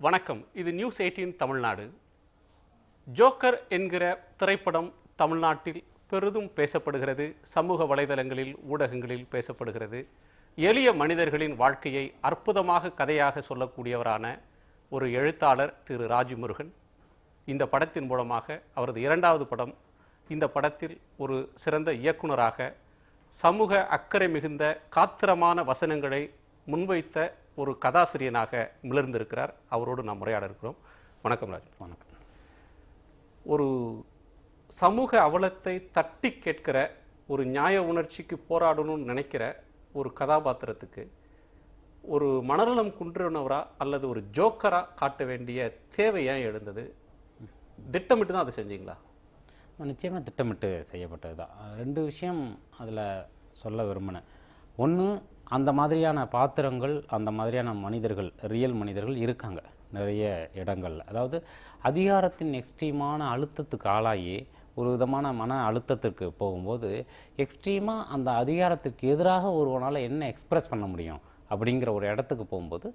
வணக்கம். இது news 18 Tamil Nadu. Joker என்கிற திரைப்படம் தமிழ்நாட்டில் பெரிதும் பேசப்படுகிறது. சமூக வலைதளங்களில், ஊடகங்களில் பேசப்படுகிறது. எளிய மனிதர்களின் வாழ்க்கையை அற்புதமாக கதையாக சொல்லக்கூடியவரான ஒரு எழுத்தாளர் திரு ராஜமுருகன். இந்த படத்தின் மூலமாக அவரது இரண்டாவது படம். இந்த படத்தில் ஒரு சிறந்த இயக்குனராக சமூக அக்கறை மிகுந்த காத்திரமான வசனங்களை முன்வைத்த ஒரு கதாசிரியனாக மிளர்ந்திருக்கிறார். அவரோடு நாம் உரையாட இருக்கிறோம். வணக்கம் ராஜ். வணக்கம். ஒரு சமூக அவலத்தை தட்டி கேட்கிற, ஒரு நியாய உணர்ச்சிக்கு போராடணும்னு நினைக்கிற ஒரு கதாபாத்திரத்துக்கு ஒரு மனநலம் குன்றினவரா அல்லது ஒரு ஜோக்கரா காட்ட வேண்டிய தேவை ஏன் எழுந்தது? திட்டமிட்டு தான் அதை செஞ்சீங்களா? நிச்சயமாக திட்டமிட்டு செய்யப்பட்டது தான். ரெண்டு விஷயம் அதில் சொல்ல விரும்பினேன். ஒன்று, அந்த மாதிரியான பாத்திரங்கள், அந்த மாதிரியான மனிதர்கள், ரியல் மனிதர்கள் இருக்காங்க நிறைய இடங்களில். அதாவது அதிகாரத்தின் எக்ஸ்ட்ரீமான அழுத்தத்துக்கு ஆளாகி ஒரு விதமான மன அழுத்தத்திற்கு போகும்போது எக்ஸ்ட்ரீமாக அந்த அதிகாரத்துக்கு எதிராக ஒருவனால் என்ன எக்ஸ்ப்ரெஸ் பண்ண முடியும் அப்படிங்கிற ஒரு இடத்துக்கு போகும்போது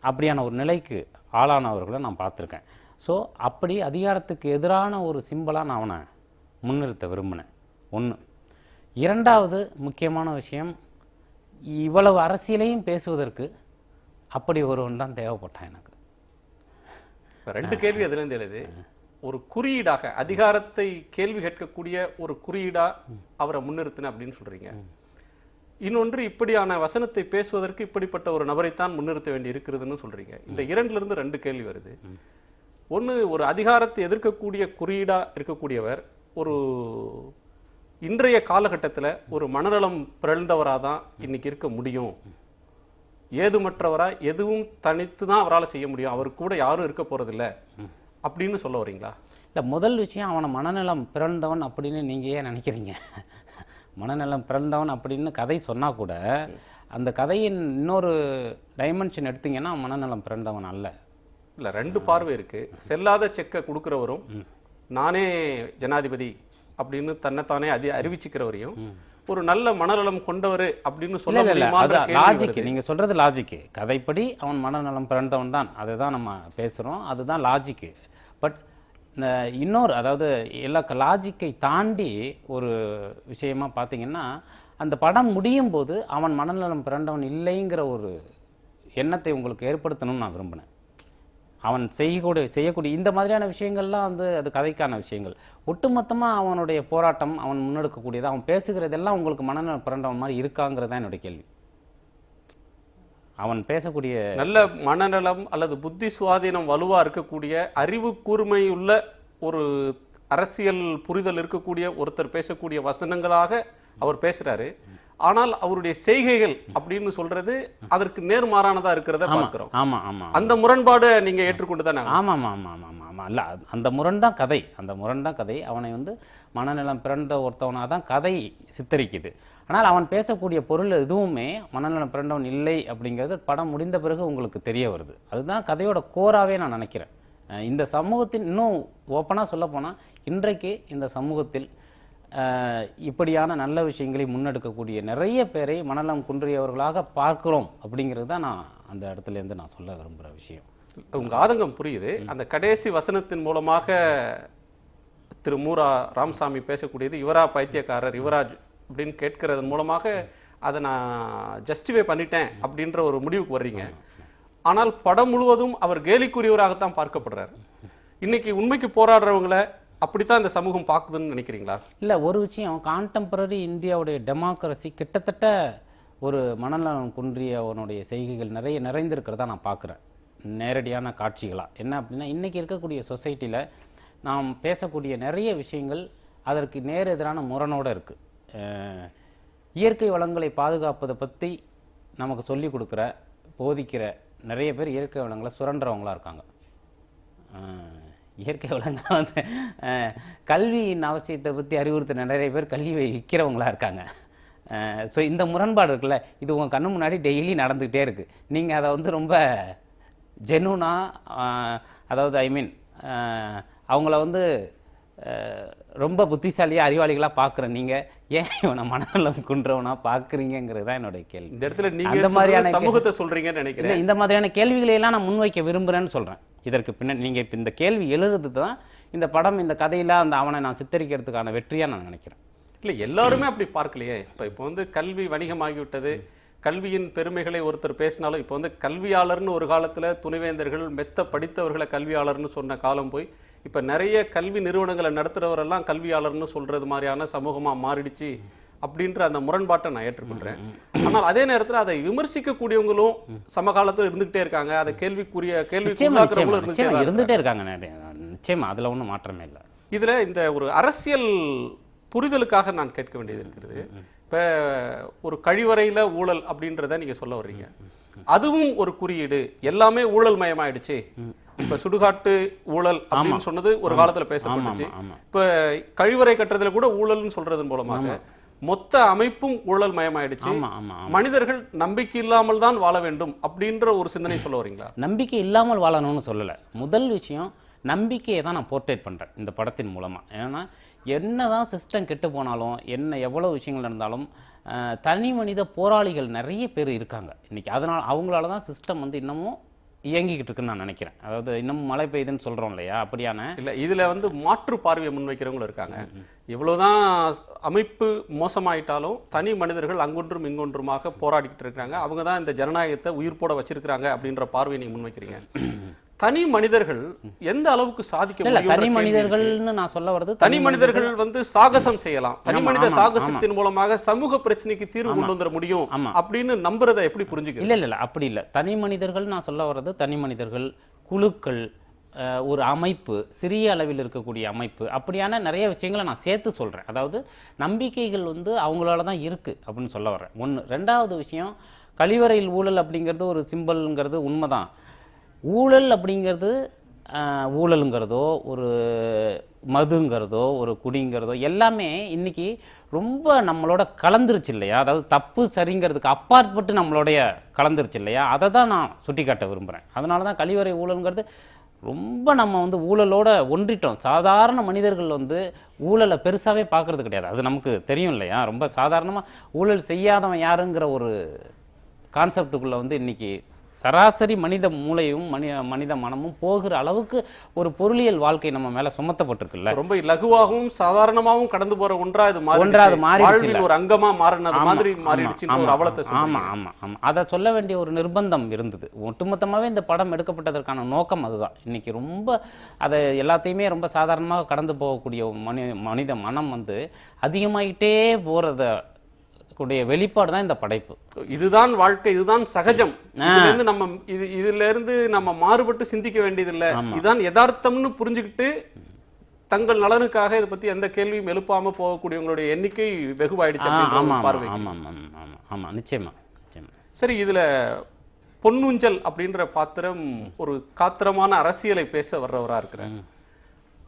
அப்படியான ஒரு நிலைக்கு ஆளானவர்களை நான் பார்த்துருக்கேன். ஸோ அப்படி அதிகாரத்துக்கு எதிரான ஒரு சிம்பலாக நான் அவனை முன்னிறுத்த விரும்பினேன். ஒன்று. இரண்டாவது முக்கியமான விஷயம், இவ்வளவு அரசியலையும் பேசுவதற்கு அப்படி ஒருவன் தான் தேவைப்பட்டான் எனக்கு. ரெண்டு கேள்வி அதுலேருந்து எழுது. ஒரு குறியீடாக, அதிகாரத்தை கேள்வி கேட்கக்கூடிய ஒரு குறியீடா அவரை முன்னிறுத்தின அப்படின்னு சொல்றீங்க. இன்னொன்று, இப்படியான வசனத்தை பேசுவதற்கு இப்படிப்பட்ட ஒரு நபரைத்தான் முன்னிறுத்த வேண்டி இருக்கிறதுன்னு சொல்றீங்க. இந்த இரண்டுல இருந்து ரெண்டு கேள்வி வருது. ஒன்று, ஒரு அதிகாரத்தை எதிர்க்கக்கூடிய குறியீடா இருக்கக்கூடியவர் ஒரு இன்றைய காலகட்டத்தில் ஒரு மனநலம் பிறழ்ந்தவராக தான் இன்னைக்கு இருக்க முடியும், ஏதுமற்றவராக எதுவும் தனித்து தான் அவரால் செய்ய முடியும், அவர் கூட யாரும் இருக்க போறதில்லை அப்படின்னு சொல்ல வரீங்களா? இல்லை, முதல் விஷயம், அவனை மனநலம் பிறந்தவன் அப்படின்னு நீங்கள் ஏன் நினைக்கிறீங்க? மனநலம் பிறந்தவன் அப்படின்னு கதை சொன்னால் கூட அந்த கதையின் இன்னொரு டைமென்ஷன் எடுத்தீங்கன்னா மனநலம் பிறந்தவன் அல்ல. இல்லை, ரெண்டு பார்வை இருக்கு. செல்லாத செக்கை கொடுக்குறவரும், நானே ஜனாதிபதி அப்படின்னு தன்னைத்தானே அறிவிச்சுக்கிறவரையும் ஒரு நல்ல மனநலம் கொண்டவர் அப்படின்னு சொல்ல முடியுமா? லாஜிக், நீங்க சொல்றது லாஜிக்கு. கதைப்படி அவன் மனநலம் பிறந்தவன் தான், அதை தான் நம்ம பேசுறோம், அதுதான் லாஜிக்கு. பட் இன்னொரு, அதாவது எல்லா லாஜிக்கை தாண்டி ஒரு விஷயமா பார்த்தீங்கன்னா, அந்த படம் முடியும் போது அவன் மனநலம் பிறந்தவன் இல்லைங்கிற ஒரு எண்ணத்தை உங்களுக்கு ஏற்படுத்தணும்னு நான் விரும்பினேன். அவன் செய்யக்கூடிய இந்த மாதிரியான விஷயங்கள்லாம் அது கதைக்கான விஷயங்கள். ஒட்டுமொத்தமாக அவனுடைய போராட்டம், அவன் முன்னெடுக்கக்கூடியது, அவன் பேசுகிறதெல்லாம் உங்களுக்கு மனநலம் பிறந்தவன் மாதிரி இருக்காங்கிறது தான் என்னுடைய கேள்வி. அவன் பேசக்கூடிய நல்ல மனநலம் அல்லது புத்தி சுவாதீனம் வலுவா இருக்கக்கூடிய, அறிவு கூர்மை உள்ள ஒரு அரசியல் புரிதல் இருக்கக்கூடிய ஒருத்தர் பேசக்கூடிய வசனங்களாக அவர் பேசுறாரு. ஆனால் அவருடைய செய்கைகள் அப்படின்னு சொல்றது அதற்கு நேர்மாறானதா இருக்கிறத பார்க்கிறோம். ஆமா ஆமா, அந்த முரண்பாடு நீங்க ஏற்றுக்கொண்டு தானே? ஆமா ஆமா ஆமா ஆமா ஆமா. இல்ல, அந்த முரண் தான் கதை, அந்த முரண் தான் கதை. அவனை மனநலம் பிறந்த ஒருத்தவனாக தான் கதை சித்தரிக்குது. ஆனால் அவன் பேசக்கூடிய பொருள் எதுவுமே மனநலம் பிறந்தவன் இல்லை அப்படிங்கிறது படம் முடிந்த பிறகு உங்களுக்கு தெரிய வருது. அதுதான் கதையோட கோராவே நான் நினைக்கிறேன். இந்த சமூகத்தின், இன்னும் ஓப்பனாக சொல்ல போனால், இன்றைக்கு இந்த சமூகத்தில் இப்படியான நல்ல விஷயங்களை முன்னெடுக்கக்கூடிய நிறைய பேரை மனநலம் குன்றியவர்களாக பார்க்கிறோம் அப்படிங்கிறது தான் நான் அந்த இடத்துலேருந்து நான் சொல்ல விரும்புகிற விஷயம். உங்கள் ஆதங்கம் புரியுது. அந்த கடைசி வசனத்தின் மூலமாக திரு மூரா ராமசாமி பேசக்கூடியது, இவரா பைத்தியக்காரர், இவராஜ் அப்படின்னு கேட்கறதன் மூலமாக அதை நான் ஜஸ்டிஃபை பண்ணிட்டேன் அப்படின்ற ஒரு முடிவுக்கு வர்றீங்க. ஆனால் படம் முழுவதும் அவர் கேலிக்குரியவராகத்தான் பார்க்கப்படுறார். இன்னைக்கு உண்மைக்கு போராடுறவங்களை அப்படித்தான் இந்த சமூகம் பார்க்குதுன்னு நினைக்கிறீங்களா? இல்லை, ஒரு விஷயம், கான்டெம்பரரி இந்தியாவுடைய டெமோக்ரஸி கிட்டத்தட்ட ஒரு மனநலம் குன்றியவனுடைய செய்கைகள் நிறைந்திருக்கிறதா நான் பார்க்குறேன், நேரடியான காட்சிகளாக. என்ன அப்படின்னா, இன்றைக்கி இருக்கக்கூடிய சொசைட்டியில் நாம் பேசக்கூடிய நிறைய விஷயங்கள் அதற்கு நேர் எதிரான முரணோடு இருக்குது. இயற்கை வளங்களை பாதுகாப்பதை பற்றி நமக்கு சொல்லிக் கொடுக்குற, போதிக்கிற நிறைய பேர் இயற்கை வளங்களை சுரண்டுறவங்களாக இருக்காங்க. இயற்கை வளங்கள் கல்வியின் அவசியத்தை பற்றி அறிவுறுத்த நிறைய பேர் கல்வியை விற்கிறவங்களா இருக்காங்க. ஸோ இந்த முரண்பாடு இருக்குல்ல, இது உங்கள் கண்ணு முன்னாடி டெய்லி நடந்துக்கிட்டே இருக்குது. நீங்கள் அதை ரொம்ப ஜெனூனாக, அதாவது அவங்கள ரொம்ப புத்திசாலியாக அறிவாளிகளாக பார்க்குற நீங்கள் ஏன் இவனை மனநலம் குன்றவனா பார்க்குறீங்கிறது தான் என்னுடைய கேள்வி. இந்த இடத்துல அந்த நீங்க மாதிரியான சமூகத்தை சொல்றீங்கன்னு நினைக்கிறேன். இல்லை, இந்த மாதிரியான கேள்விகளை எல்லாம் நான் முன்வைக்க விரும்புகிறேன்னு சொல்கிறேன். இதற்கு பின்னாடி நீங்கள் இப்போ இந்த கேள்வி எழுதுறது தான் இந்த படம், இந்த கதையில் அந்த அவனை நான் சித்தரிக்கிறதுக்கான வெற்றியாக நான் நினைக்கிறேன். இல்லை, எல்லாருமே அப்படி பார்க்கலையே. இப்போ வந்து கல்வி வணிகமாகிவிட்டது. கல்வியின் பெருமைகளை ஒருத்தர் பேசினாலும் இப்போ வந்து கல்வியாளர்னு ஒரு காலத்தில் துணைவேந்தர்கள் மெத்த படித்தவர்களை கல்வியாளர்னு சொன்ன காலம் போய் இப்போ நிறைய கல்வி நிறுவனங்களை நடத்துகிறவரெல்லாம் கல்வியாளர்னு சொல்கிறது மாதிரியான சமூகமாக மாறிடுச்சு அப்படின்ற அந்த முரண்பாட்டை நான் ஏற்றுக்கொள்கிறேன். ஆனால் அதே நேரத்தில் அதை விமர்சிக்கக்கூடியவங்களும் சமகாலத்தில் இருந்துகிட்டே இருக்காங்க. அதை கேள்விக்குள்ளாக்குறவங்களும் இருந்துகிட்டே இருக்காங்க. நிச்சயமா அதில் ஒன்றும் மாற்றமே இல்லை. இதில் இந்த ஒரு அரசியல் புரிதலுக்காக நான் கேட்க வேண்டியது இருக்கிறது. இப்போ ஒரு கழிவறையில் ஊழல் அப்படின்றத நீங்கள் சொல்ல வர்றீங்க. அதுவும் ஒரு குறியீடு. எல்லாமே ஊழல் மயமாயிடுச்சு. இப்ப சுடுகாட்டு ஊழல் அப்படின்னு சொன்னது ஒரு காலத்துல பேசப்பட்டுச்சு. இப்ப கழிவறை கட்டுறதுல கூட ஊழல்னு சொல்றதன் மூலமாக மொத்த அமைப்பும் ஊழல் மயமாயிடுச்சு. மனிதர்கள் நம்பிக்கை இல்லாமல் தான் வாழ வேண்டும் அப்படின்ற ஒரு சிந்தனை சொல்ல வரீங்களா? நம்பிக்கை இல்லாமல் வாழணும்னு சொல்லலை. முதல் விஷயம் நம்பிக்கையை தான் நான் போர்ட்ரேட் பண்ணுறேன் இந்த படத்தின் மூலமாக. ஏன்னா என்னதான் சிஸ்டம் கெட்டு போனாலும், என்ன எவ்வளோ விஷயங்கள் இருந்தாலும், தனி மனித போராளிகள் நிறைய பேர் இருக்காங்க இன்றைக்கி. அதனால் அவங்களால தான் சிஸ்டம் வந்து இன்னமும் இயங்கிக்கிட்டு இருக்குன்னு நான் நினைக்கிறேன். அதாவது இன்னமும் மழை பெய்யுதுன்னு சொல்கிறோம் இல்லையா, அப்படியான இல்லை. இதில் வந்து மாற்று பார்வையை முன்வைக்கிறவங்களும் இருக்காங்க. இவ்வளோதான் அமைப்பு மோசமாயிட்டாலும் தனி மனிதர்கள் அங்கொன்றும் இங்கொன்றுமாக போராடிக்கிட்டு இருக்கிறாங்க. அவங்க தான் இந்த ஜனநாயகத்தை உயிர் போட வச்சிருக்கிறாங்க அப்படின்ற பார்வையை நீங்கள் முன்வைக்கிறீங்க. தனி மனிதர்கள் எந்த அளவுக்கு சாதிக்க முடியும்? தனி மனிதர்கள்னு நான் சொல்ல வருது, தனி மனிதர்கள் வந்து சாகசம் செய்யலாம். தனி மனித சாகசத்தின் மூலமாக சமூக பிரச்சனைக்கு தீர்வு கொண்டு வந்துட முடியும் அப்படின்னு நம்புறதை எப்படி புரிஞ்சுக்க? இல்ல அப்படி இல்லை. தனி மனிதர்கள் நான் சொல்ல வர்றது தனி மனிதர்கள், குழுக்கள், ஒரு அமைப்பு, சிறிய அளவில் இருக்கக்கூடிய அமைப்பு, அப்படியான நிறைய விஷயங்களை நான் சேர்த்து சொல்கிறேன். அதாவது நம்பிக்கைகள் வந்து அவங்களால தான் இருக்குது அப்படின்னு சொல்ல வர்றேன். ஒன்று. ரெண்டாவது விஷயம், கழிவறையில் ஊழல் அப்படிங்கிறது ஒரு சிம்பல்ங்கிறது உண்மைதான். ஊழல் அப்படிங்கிறது ஊழலுங்கிறதோ ஒரு மதுங்கிறதோ ஒரு குடிங்கிறதோ எல்லாமே இன்றைக்கி ரொம்ப நம்மளோட கலந்துருச்சு இல்லையா. அதாவது தப்பு சரிங்கிறதுக்கு அப்பாற்பட்டு நம்மளுடைய கலந்துருச்சு இல்லையா. அதை தான் நான் சுட்டி காட்ட விரும்புகிறேன். அதனால தான் கழிவறை ஊழலுங்கிறது ரொம்ப நம்ம வந்து ஊழலோட ஒன்றிட்டோம். சாதாரண மனிதர்கள் வந்து ஊழலை பெருசாகவே பார்க்குறது கிடையாது. அது நமக்கு தெரியும் இல்லையா. ரொம்ப சாதாரணமாக ஊழல் செய்யாதவன் யாருங்கிற ஒரு கான்செப்டுக்குள்ளே வந்து இன்றைக்கி சராசரி மனித மூளையும் மனித மனமும் போகிற அளவுக்கு ஒரு பொருளியல் வாழ்க்கை நம்ம மேல சுமத்தப்பட்டிருக்குல்ல. ரொம்ப லகுவாகவும் சாதாரணமாகவும் கடந்து போற ஒன்றா இது மாறி ஒரு அங்கமா மாறினது மாதிரி மாறிடுச்சுன்னு ஒரு அவலத்தை. ஆமா ஆமா ஆமா அதை சொல்ல வேண்டிய ஒரு நிர்பந்தம் இருந்தது. ஒட்டுமொத்தமாவே இந்த படம் எடுக்கப்பட்டதற்கான நோக்கம் அதுதான். இன்னைக்கு ரொம்ப அதை எல்லாத்தையுமே ரொம்ப சாதாரணமாக கடந்து போகக்கூடிய மனித மனம் வந்து அதிகமாயிட்டே போறத கூடிய வெளிப்பாடு தான் இந்த படைப்பு. இதுதான் வாழ்க்கை, இதுதான் சகஜம். இதுல இருந்து நம்ம மாறுபட்டு சிந்திக்க வேண்டியதில்லை. இதுதான் யதார்த்தம்னு புரிஞ்சுக்கிட்டு தங்கள் நலனுக்காக இதை பத்தி எந்த கேள்வியும் எழுப்பாம போகக்கூடியவங்களுடைய எண்ணிக்கை வெகுவாயிடுச்சு. நிச்சயமா. சரி, இதுல பொன்னூஞ்சல் அப்படின்ற பாத்திரம் ஒரு காத்திரமான அரசியலை பேச வர்றவரா இருக்கிறார்.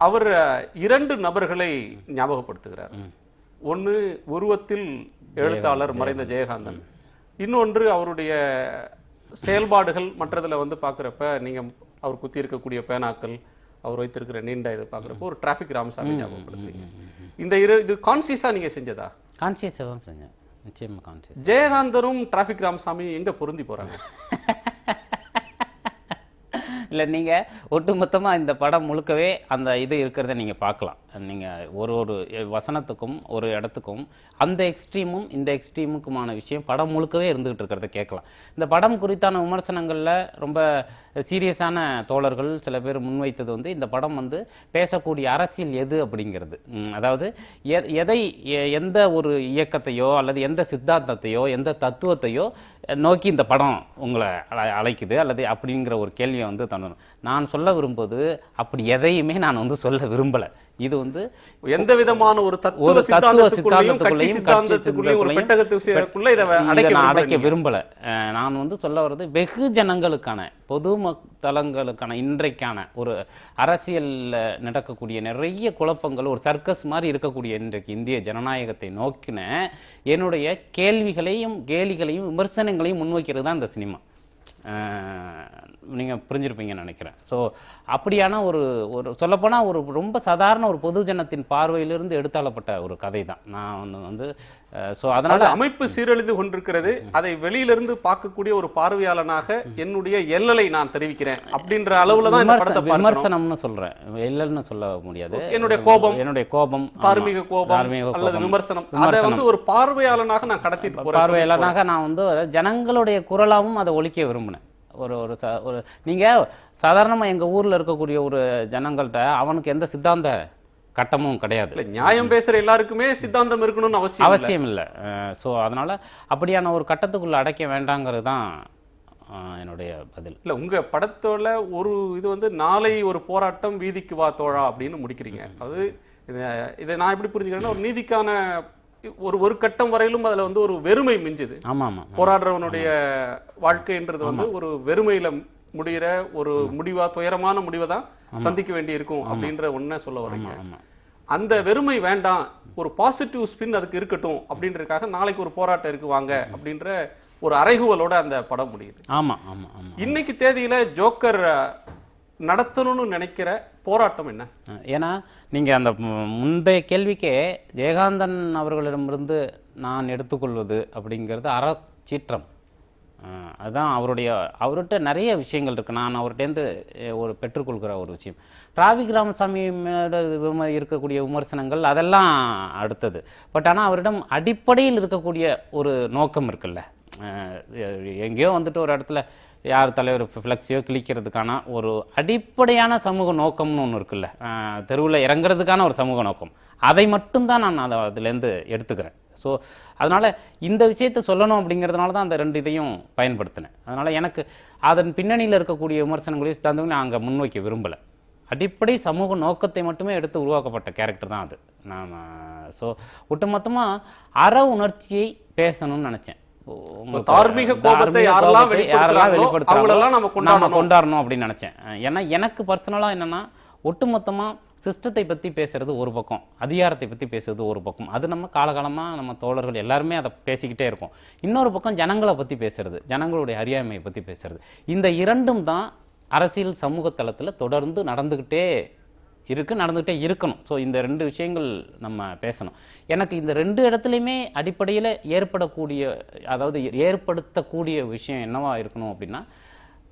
அவர் 2 நபர்களை ஞாபகப்படுத்துகிறார். ஒன்று உருவத்தில் எழுத்தாளர் மறைந்த ஜெயகாந்தன், இன்னொன்று அவருடைய செயல்பாடுகள் மற்றதில் வந்து பார்க்குறப்ப நீங்கள் அவர் குத்தி இருக்கக்கூடிய பேனாக்கள், அவர் வைத்திருக்கிற நீண்ட இதை பார்க்குறப்போ ஒரு டிராஃபிக் ராமசாமி ஞாபகப்படுத்துறீங்க. இது கான்சியஸாக நீங்கள் செஞ்சதா? கான்சியஸாக தான் செஞ்சேன், நிச்சயமாக கான்சியஸ். ஜெயகாந்தனும் டிராஃபிக் ராமசாமி எங்கே பொருந்தி போகிறாங்க? இல்லை, நீங்கள் ஒட்டுமொத்தமாக இந்த படம் முழுக்கவே அந்த இது இருக்கிறத நீங்கள் பார்க்கலாம். நீங்கள் ஒரு வசனத்துக்கும் ஒரு இடத்துக்கும் அந்த எக்ஸ்ட்ரீமும் இந்த எக்ஸ்ட்ரீமுக்குமான விஷயம் படம் முழுக்கவே இருந்துகிட்டு இருக்கிறத கேட்கலாம். இந்த படம் குறித்தான விமர்சனங்களில் ரொம்ப சீரியஸான தோழர்கள் சில பேர் முன்வைத்தது வந்து இந்த படம் வந்து பேசக்கூடிய அரசியல் எது அப்படிங்கிறது. அதாவது எந்த ஒரு இயக்கத்தையோ அல்லது எந்த சித்தாந்தத்தையோ எந்த தத்துவத்தையோ நோக்கி இந்த படம் உங்களை அழைக்குது அல்லது அப்படிங்கிற ஒரு கேள்வியை வந்து தரணும். நான் சொல்ல விரும்புவது அப்படி எதையுமே நான் வந்து சொல்ல விரும்பலை. இது வந்து எந்த விதமான ஒரு தத்துவ அடைக்க விரும்பல. நான் வந்து சொல்ல வர்றது வெகு ஜனங்களுக்கான பொது தளங்களுக்கான இன்றைக்கான ஒரு அரசியலில் நடக்கக்கூடிய நிறைய குழப்பங்கள், ஒரு சர்க்கஸ் மாதிரி இருக்கக்கூடிய இன்றைக்கு இந்திய ஜனநாயகத்தை நோக்கின என்னுடைய கேள்விகளையும் கேலிகளையும் விமர்சனங்களையும் முன்வைக்கிறது தான் இந்த சினிமா. நீங்கள் புரிஞ்சிருப்பீங்கன்னு நினைக்கிறேன். ஸோ அப்படியான ஒரு ஒரு சொல்லப்போனால் ஒரு ரொம்ப சாதாரண ஒரு பொதுஜனத்தின் பார்வையிலிருந்து எடுத்தாளப்பட்ட ஒரு கதை தான். நான் வந்து ஸோ அதனால் அமைப்பு சீரழிந்து கொண்டிருக்கிறது, அதை வெளியிலிருந்து பார்க்கக்கூடிய ஒரு பார்வையாளனாக என்னுடைய எல்லலை நான் தெரிவிக்கிறேன் அப்படின்ற அளவுல தான் இந்த படத்தை பார்க்கணும். விமர்சனம்னு சொல்கிறேன், எல்லன்னு சொல்ல முடியாது. என்னுடைய கோபம் தார்மீக கோபம் அல்லது விமர்சனம், அதை வந்து ஒரு பார்வையாளனாக நான் கடத்திட்டு போறேன். பார்வையாளனாக நான் வந்து ஜனங்களுடைய குரலாகவும் அதை ஒலிக்க விரும்பினேன். ஒரு நீங்கள் சாதாரணமாக எங்கள் ஊரில் இருக்கக்கூடிய ஒரு ஜனங்கள்கிட்ட அவனுக்கு எந்த சித்தாந்த கட்டமும் கிடையாது. நியாயம் பேசுகிற எல்லாருக்குமே சித்தாந்தம் இருக்கணும்னு அவசியம் இல்லை. ஸோ அதனால் அப்படியான ஒரு கட்டத்துக்குள்ளே அடைக்க வேண்டாங்கிறது தான் என்னுடைய பதில். இல்லை, உங்கள் படத்தோட ஒரு இது வந்து நாளை ஒரு போராட்டம் வீதிக்கு வா தோழா அப்படின்னு முடிக்கிறீங்க. அது இதை நான் எப்படி புரிஞ்சுக்கிறேன்னா, ஒரு நீதிக்கான ஒரு கட்டம் வரையிலும் அதுல வந்து ஒரு வெறுமை மிஞ்சுது. போராடுறவனுடைய வாழ்க்கைன்றது வந்து ஒரு வெறுமையில முடிகிற ஒரு முடிவா, துயரமான முடிவை தான் சந்திக்க வேண்டி இருக்கும் அப்படின்ற ஒன்ன சொல்ல வரீங்க. அந்த வெறுமை வேண்டாம், ஒரு பாசிட்டிவ் ஸ்பின் அதுக்கு இருக்கட்டும் அப்படின்றதுக்காக நாளைக்கு ஒரு போராட்டம் இருக்கு வாங்க அப்படின்ற ஒரு அறைகூவலோட அந்த படம் முடியுது. இன்னைக்கு தேதியில ஜோக்கர் நடத்தணும்னு நினைக்கிற போராட்டம் என்ன? ஏன்னா நீங்கள் அந்த முந்தைய கேள்விக்கே ஜெயகாந்தன் அவர்களிடமிருந்து நான் எடுத்துக்கொள்வது அப்படிங்கிறது அறச்சீற்றம். அதுதான் அவர்கிட்ட நிறைய விஷயங்கள் இருக்குது. நான் அவர்கிட்டேருந்து ஒரு பெற்றுக்கொள்கிற ஒரு விஷயம். டிராவிக் ராமசாமி மேல இருக்கக்கூடிய விமர்சனங்கள் அதெல்லாம் அடுத்தது. பட் ஆனால் அவரிடம் அடிப்படையில் இருக்கக்கூடிய ஒரு நோக்கம் இருக்குல்ல, எங்கேயோ வந்துட்டு ஒரு இடத்துல யார் தலைவர் ஃப்ளெக்ஸையோ கிழிக்கிறதுக்கான ஒரு அடிப்படையான சமூக நோக்கம்னு ஒன்று இருக்குல்ல, தெருவில் இறங்குறதுக்கான ஒரு சமூக நோக்கம், அதை மட்டும்தான் நான் அதுலேருந்து எடுத்துக்கிறேன். ஸோ அதனால் இந்த விஷயத்தை சொல்லணும் அப்படிங்கிறதுனால தான் அந்த ரெண்டு இதையும் பயன்படுத்தினேன். அதனால் எனக்கு அதன் பின்னணியில் இருக்கக்கூடிய விமர்சனங்களையும் சித்தாந்தம் நான் அங்கே முன்வைக்க விரும்பலை. அடிப்படை சமூக நோக்கத்தை மட்டுமே எடுத்து உருவாக்கப்பட்ட கேரக்டர் தான் அது. நான் ஸோ ஒட்டுமொத்தமாக அற உணர்ச்சியை பேசணும்னு நினச்சேன். தார்மீக கோபத்தை யாரெல்லாம் வெளிப்படுத்துறாங்களோ நம்ம கொண்டாடணும் அப்படின்னு நினச்சேன். ஏன்னா எனக்கு பர்சனலாக என்னென்னா, ஒட்டுமொத்தமாக சிஸ்டத்தை பற்றி பேசுகிறது ஒரு பக்கம், அதிகாரத்தை பற்றி பேசுறது ஒரு பக்கம், அது நம்ம காலகாலமாக நம்ம தோழர்கள் எல்லாருமே அதை பேசிக்கிட்டே இருக்கோம். இன்னொரு பக்கம் ஜனங்களை பற்றி பேசுறது, ஜனங்களுடைய அறியாமையை பற்றி பேசுறது. இந்த இரண்டும் தான் அரசியல் சமூக தளத்தில் தொடர்ந்து நடந்துக்கிட்டே இருக்கணும். ஸோ இந்த ரெண்டு விஷயங்கள் நம்ம பேசணும். எனக்கு இந்த ரெண்டு இடத்துலையுமே அடிப்படையில் ஏற்படுத்தக்கூடிய விஷயம் என்னவா இருக்கணும் அப்படின்னா,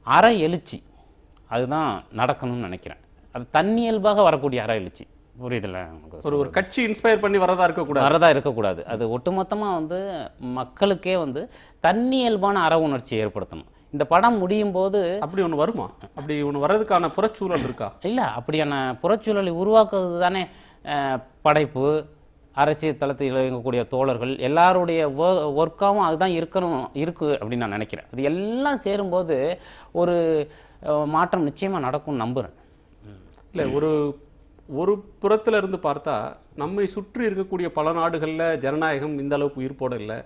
அற எழுச்சி அதுதான் நடக்கணும்னு நினைக்கிறேன். அது தன்னியல்பாக வரக்கூடிய அற எழுச்சி. புரியுதில்ல? ஒரு கட்சி இன்ஸ்பயர் பண்ணி வரதா இருக்கக்கூடாது. அது ஒட்டுமொத்தமாக வந்து மக்களுக்கே வந்து தன்னியல்பான அற உணர்ச்சியை ஏற்படுத்தணும். இந்த படம் முடியும் போது அப்படி ஒன்று வருமா? அப்படி ஒன்று வர்றதுக்கான புறச்சூழல் இருக்கா? இல்லை, அப்படியான புறச்சூழலை உருவாக்குறது தானே படைப்பு. அரசியல் தளத்தில் இயங்கக்கூடிய தோழர்கள் எல்லாருடைய ஒர்க்காகவும் அதுதான் இருக்குது அப்படின்னு நான் நினைக்கிறேன். அது எல்லாம் சேரும்போது ஒரு மாற்றம் நிச்சயமாக நடக்கும்னு நம்புகிறேன். இல்லை, ஒரு புறத்தில் இருந்து பார்த்தா நம்மை சுற்றி இருக்கக்கூடிய பல நாடுகளில் ஜனநாயகம் இந்த அளவுக்கு உயிர்ப்போடு இல்லை.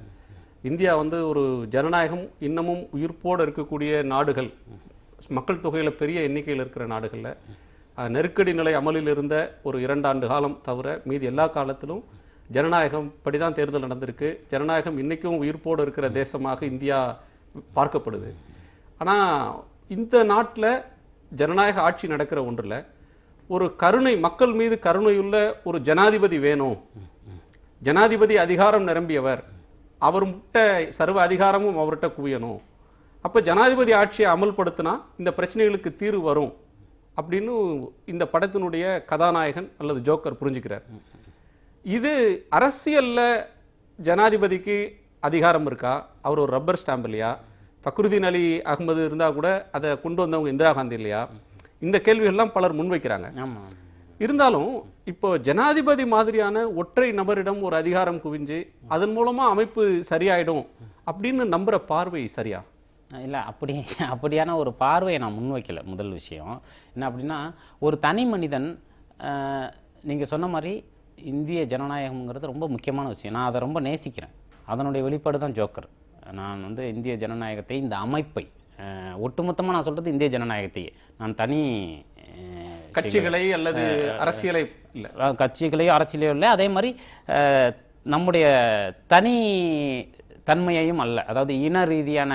இந்தியா வந்து ஒரு ஜனநாயகம் இன்னமும் உயிர்ப்போடு இருக்கக்கூடிய நாடுகள், மக்கள் தொகையில் பெரிய எண்ணிக்கையில் இருக்கிற நாடுகளில் நெருக்கடி நிலை அமலில் இருந்த ஒரு 2 ஆண்டு காலம் தவிர மீதி எல்லா காலத்திலும் ஜனநாயகம் படிதான் தேர்தல் நடந்திருக்கு. ஜனநாயகம் இன்றைக்கும் உயிர்ப்போடு இருக்கிற தேசமாக இந்தியா பார்க்கப்படுது. ஆனால் இந்த நாட்டில் ஜனநாயக ஆட்சி நடக்கிற ஒன்றில் ஒரு கருணை, மக்கள் மீது கருணையுள்ள ஒரு ஜனாதிபதி வேணும். ஜனாதிபதி அதிகாரம் நிரம்பியவர், அவர்கிட்ட சர்வ அதிகாரமும் அவர்கிட்ட குவியணும். அப்போ ஜனாதிபதி ஆட்சியை அமல்படுத்தினா இந்த பிரச்சனைகளுக்கு தீர்வு வரும் அப்படின்னு இந்த படத்தினுடைய கதாநாயகன் அல்லது ஜோக்கர் புரிஞ்சுக்கிறார். இது அரசியலில் ஜனாதிபதிக்கு அதிகாரம் இருக்கா? அவர் ஒரு ரப்பர் ஸ்டாம்ப் இல்லையா? ஃபக்ருதீன் அலி அகமது இருந்தால் கூட அதை கொண்டு வந்தவங்க இந்திரா காந்தி இல்லையா? இந்த கேள்விகள்லாம் பலர் முன்வைக்கிறாங்க. இருந்தாலும் இப்போ ஜனாதிபதி மாதிரியான ஒற்றை நபரிடம் ஒரு அதிகாரம் குவிஞ்சு அதன் மூலமாக அமைப்பு சரியாயிடும் அப்படின்னு நம்புகிற பார்வை சரியா? இல்லை, அப்படியான ஒரு பார்வையை நான் முன்வைக்கலை. முதல் விஷயம் என்ன அப்படின்னா, ஒரு தனி மனிதன், நீங்கள் சொன்ன மாதிரி இந்திய ஜனநாயகம்ங்கிறது ரொம்ப முக்கியமான விஷயம். நான் அதை ரொம்ப நேசிக்கிறேன். அதனுடைய வெளிப்பாடு தான் ஜோக்கர். நான் வந்து இந்திய ஜனநாயகத்தை, இந்த அமைப்பை ஒட்டுமொத்தமாக நான் சொல்கிறது இந்திய ஜனநாயகத்தையே, நான் தனி கட்சிகளை அல்லது அரசியலை இல்லை, கட்சிகளையோ அரசியலையோ இல்லை, அதே மாதிரி நம்முடைய தன்மையையும் அல்ல, அதாவது இன ரீதியான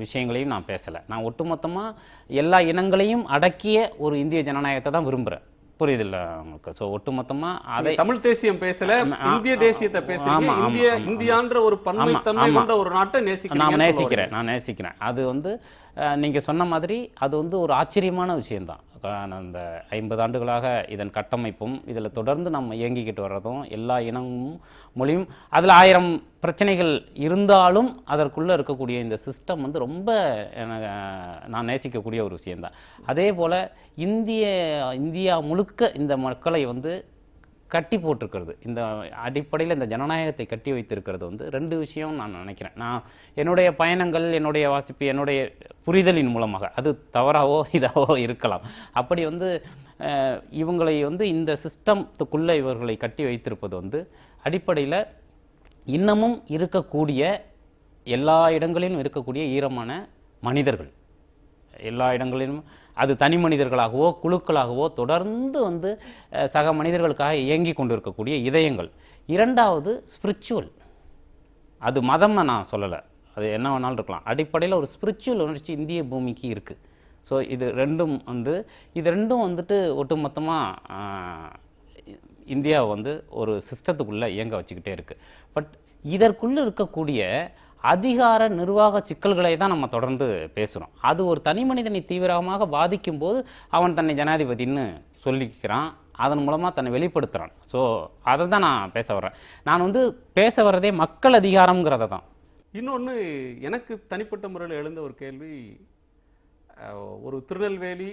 விஷயங்களையும் நான் பேசலை. நான் ஒட்டுமொத்தமாக எல்லா இனங்களையும் அடக்கிய ஒரு இந்திய ஜனநாயகத்தை தான் விரும்புகிறேன். புரியுதில்ல உங்களுக்கு? ஸோ ஒட்டுமொத்தமாக அதை தமிழ் தேசியம் பேசல, இந்திய தேசியத்தை பேசுறீங்க. இந்தியான்ற ஒரு பன்மைத்தன்மை கொண்ட ஒரு நாட்டை நேசிக்கிறேன். நான் நேசிக்கிறேன். அது வந்து நீங்கள் சொன்ன மாதிரி அது வந்து ஒரு ஆச்சரியமான விஷயம்தான். அந்த 50 ஆண்டுகளாக இதன் கட்டமைப்பும் இதில் தொடர்ந்து நம்ம இயங்கிக்கிட்டு வர்றதும் எல்லா இனமும் மொழியும் அதில் 1000 பிரச்சனைகள் இருந்தாலும் அதற்குள்ளே இருக்கக்கூடிய இந்த சிஸ்டம் வந்து ரொம்ப நான் நேசிக்கக்கூடிய ஒரு விஷயந்தான். அதே போல் இந்தியா முழுக்க இந்த மக்களை வந்து கட்டி போட்டிருக்கிறது, இந்த அடிப்படையில் இந்த ஜனநாயகத்தை கட்டி வைத்திருக்கிறது வந்து 2 விஷயம் நான் நினைக்கிறேன். நான் என்னுடைய பயணங்கள், என்னுடைய வாசிப்பு, என்னுடைய புரிதலின் மூலமாக, அது தவறாவோ இதாவோ இருக்கலாம், அப்படி வந்து இவங்களை வந்து இந்த சிஸ்டத்துக்குள்ளே இவர்களை கட்டி வைத்திருப்பது வந்து அடிப்படையில் இன்னமும் இருக்கக்கூடிய எல்லா இடங்களிலும் இருக்கக்கூடிய ஈரமான மனிதர்கள், எல்லா இடங்களிலும் அது தனி மனிதர்களாகவோ குழுக்களாகவோ தொடர்ந்து வந்து சக மனிதர்களுக்காக இயங்கி கொண்டிருக்கக்கூடிய இதயங்கள். 2வது ஸ்பிரிச்சுவல், அது மதம் நான் சொல்லலை, அது என்ன வேணாலும் இருக்கலாம். அடிப்படையில் ஒரு ஸ்பிரிச்சுவல் உணர்ச்சி இந்திய பூமிக்கு இருக்குது. ஸோ இது ரெண்டும் வந்துட்டு ஒட்டுமொத்தமாக இந்தியாவை வந்து ஒரு சிஸ்டத்துக்குள்ளே இயங்க வச்சுக்கிட்டே இருக்குது. பட் இதற்குள்ளே இருக்கக்கூடிய அதிகார நிர்வாக சிக்கல்களை தான் நம்ம தொடர்ந்து பேசுகிறோம். அது ஒரு தனி மனிதனை தீவிரமாக பாதிக்கும் போது அவன் தன்னை ஜனாதிபதின்னு சொல்லிக்கிறான், அதன் மூலமாக தன்னை வெளிப்படுத்துகிறான். ஸோ அதை தான் நான் பேச வர்றேன். நான் வந்து பேச வர்றதே மக்கள் அதிகாரம்ங்கிறத தான். இன்னொன்று எனக்கு தனிப்பட்ட முறையில் எழுந்த ஒரு கேள்வி, ஒரு திருநெல்வேலி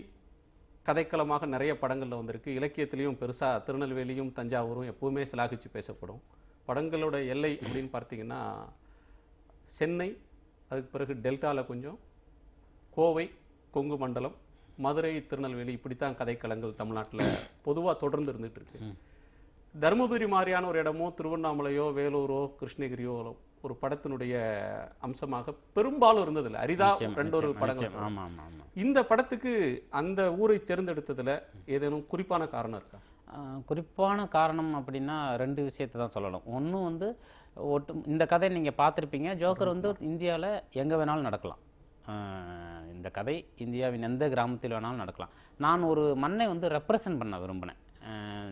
கதைக்களமாக நிறைய படங்களில் வந்திருக்கு, இலக்கியத்திலையும் பெருசாக திருநெல்வேலியும் தஞ்சாவூரும் எப்போவுமே சிலாகிச்சு பேசப்படும். படங்களோட எல்லை அப்படின்னு பார்த்தீங்கன்னா சென்னை, அதுக்கு பிறகு டெல்டாவில் கொஞ்சம், கோவை, கொங்கு மண்டலம், மதுரை, திருநெல்வேலி, இப்படித்தான் கதைக்களங்கள் தமிழ்நாட்டில் பொதுவாக தொடர்ந்து இருந்துகிட்டு இருக்கு. தருமபுரி மாதிரியான ஒரு இடமோ, திருவண்ணாமலையோ, வேலூரோ, கிருஷ்ணகிரியோ ஒரு படத்தினுடைய அம்சமாக பெரும்பாலும் இருந்ததில்லை, அரிதா 2 படங்கள். இந்த படத்துக்கு அந்த ஊரை தேர்ந்தெடுத்ததில் ஏதேனும் குறிப்பான காரணம் இருக்கா? குறிப்பான காரணம் அப்படின்னா 2 விஷயத்தை தான் சொல்லணும். ஒன்று வந்து இந்த கதை நீங்கள் பார்த்துருப்பீங்க, ஜோக்கர் வந்து இந்தியாவில் எங்கே வேணாலும் நடக்கலாம். இந்த கதை இந்தியாவின் எந்த கிராமத்தில் வேணாலும் நடக்கலாம். நான் ஒரு மண்ணை வந்து ரெப்ரசன்ட் பண்ண விரும்பினேன்.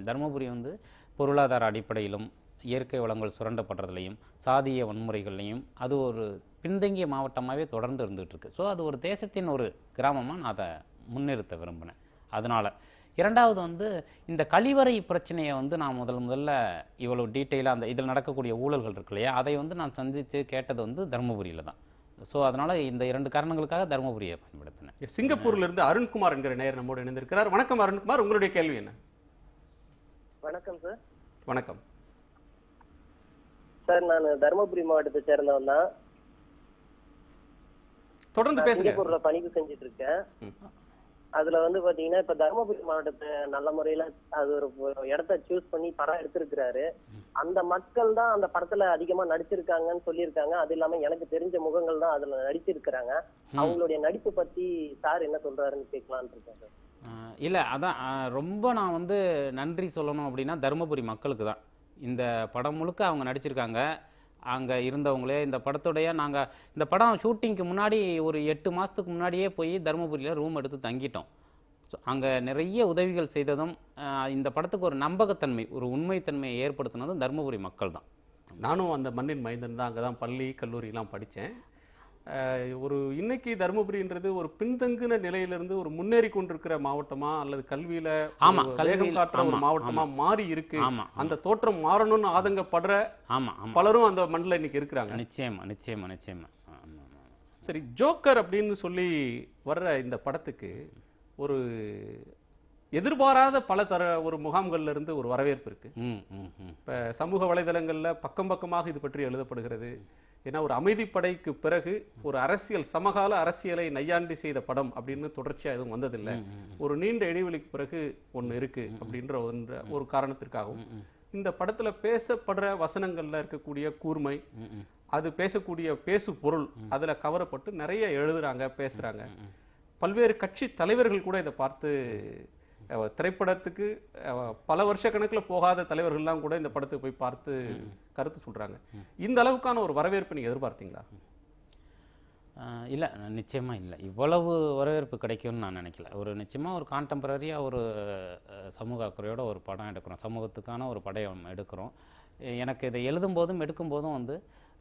தருமபுரி வந்து பொருளாதார அடிப்படையிலும் இயற்கை வளங்கள் சுரண்டப்படுறதுலையும் சாதிய வன்முறைகள்லையும் அது ஒரு பின்தங்கிய மாவட்டமாகவே தொடர்ந்து இருந்துகிட்டு இருக்கு. ஸோ அது ஒரு தேசத்தின் ஒரு கிராமமாக நான் அதை முன்னிறுத்த விரும்பினேன். அதனால் 2வது வந்து இந்த கழிவறை பிரச்சனையை வந்து நான் முதல்ல இவ்வளோ டீட்டெயிலாக அந்த இதில் நடக்கக்கூடிய ஊழல்கள் இருக்கு இல்லையா, அதை வந்து நான் சந்தித்து கேட்டது வந்து தருமபுரியில் தான். ஸோ அதனால் இந்த 2 காரணங்களுக்காக தருமபுரியை பயன்படுத்தினேன். சிங்கப்பூரிலிருந்து அருண்குமார் என்கிற நேயர் நம்மோடு இணைந்திருக்கிறார். வணக்கம் அருண்குமார், உங்களுடைய கேள்வி என்ன? வணக்கம் சார். வணக்கம் சார், நான் தருமபுரி மாவட்டத்தை சேர்ந்தவன் தான். தொடர்ந்து பேசுங்க. சிங்கப்பூர்ல பணிக்கு செஞ்சுட்டு இருக்கேன். அதுல வந்து பாத்தீங்கன்னா இப்ப தருமபுரி மாவட்டத்தை நல்ல முறையில அது ஒரு இடத்த சூஸ் பண்ணி படம் எடுத்திருக்கிறாரு. அந்த மக்கள் தான் அந்த படத்துல அதிகமா நடிச்சிருக்காங்கன்னு சொல்லியிருக்காங்க. அது இல்லாம எனக்கு தெரிஞ்ச முகங்கள் தான் அதுல நடிச்சிருக்கிறாங்க. அவங்களுடைய நடிப்பு பத்தி சார் என்ன சொல்றாருன்னு கேட்கலான்னு இருக்கேன் சார். இல்லை, அதான் ரொம்ப நான் வந்து நன்றி சொல்லணும் அப்படின்னா தருமபுரி மக்களுக்கு தான். இந்த படம் முழுக்க அவங்க நடிச்சிருக்காங்க, அங்கே இருந்தவங்களே. இந்த படத்துடைய நாங்கள் இந்த படம் ஷூட்டிங்க்கு முன்னாடி ஒரு 8 மாதத்துக்கு முன்னாடியே போய் தருமபுரியில் ரூம் எடுத்து தங்கிட்டோம். ஸோ அங்கே நிறைய உதவிகள் செய்ததும் இந்த படத்துக்கு ஒரு நம்பகத்தன்மை, ஒரு உண்மைத்தன்மையை ஏற்படுத்தினதும் தருமபுரி மக்கள் தான். நானும் அந்த மண்ணின் மைந்தன் தான். அங்கே தான் பள்ளி கல்லூரிலாம் படித்தேன். ஒரு இன்னைக்கு தருமபுரின்றது ஒரு பின்தங்கின நிலையிலிருந்து ஒரு முன்னேறி கொண்டிருக்கிற மாவட்டமா அல்லது கல்வியில வேகம் காட்டுற ஒரு மாவட்டமா மாறி இருக்கு. அந்த தோற்றம் மாறணும்னு ஆதங்கப்படுற பலரும் அந்த மண்ணில் இன்னைக்கு இருக்கிறாங்க. நிச்சயமா நிச்சயமா நிச்சயமா. சரி, ஜோக்கர் அப்படின்னு சொல்லி வர்ற இந்த படத்துக்கு ஒரு எதிர்பாராத பல ஒரு முகாம்கள்ல இருந்து ஒரு வரவேற்பு இருக்கு. இப்ப சமூக வலைதளங்கள்ல பக்கம் பக்கமாக இது பற்றி எழுதப்படுகிறது. ஏன்னா ஒரு அமைதிப்படைக்கு பிறகு ஒரு அரசியல், சமகால அரசியலை நையாண்டி செய்த படம் அப்படின்னு தொடர்ச்சியாக எதுவும் வந்ததில்லை. ஒரு நீண்ட இடைவெளிக்கு பிறகு ஒன்று இருக்கு அப்படின்ற ஒரு காரணத்திற்காகவும் இந்த படத்துல பேசப்படுற வசனங்கள்ல இருக்கக்கூடிய கூர்மை, அது பேசக்கூடிய பேசு பொருள் அதுல கவரப்பட்டு நிறைய எழுதுறாங்க, பேசுறாங்க. பல்வேறு கட்சி தலைவர்கள் கூட இதை பார்த்து திரைப்படத்துக்கு பல வருஷ கணக்கில் போகாத தலைவர்கள்லாம் கூட இந்த படத்துக்கு போய் பார்த்து கருத்து சொல்றாங்க. இந்த அளவுக்கான ஒரு வரவேற்பு நீங்க எதிர்பார்த்தீங்களா? இல்லை, நிச்சயமாக இல்லை. இவ்வளவு வரவேற்பு கிடைக்கும்னு நான் நினைக்கல. நிச்சயமாக ஒரு கான்டெம்பரரியாக ஒரு சமூக அக்கறையோட ஒரு படம் எடுக்கிறோம், சமூகத்துக்கான ஒரு படம் எடுக்கிறோம். எனக்கு இதை எழுதும்போதும் எடுக்கும்போதும் வந்து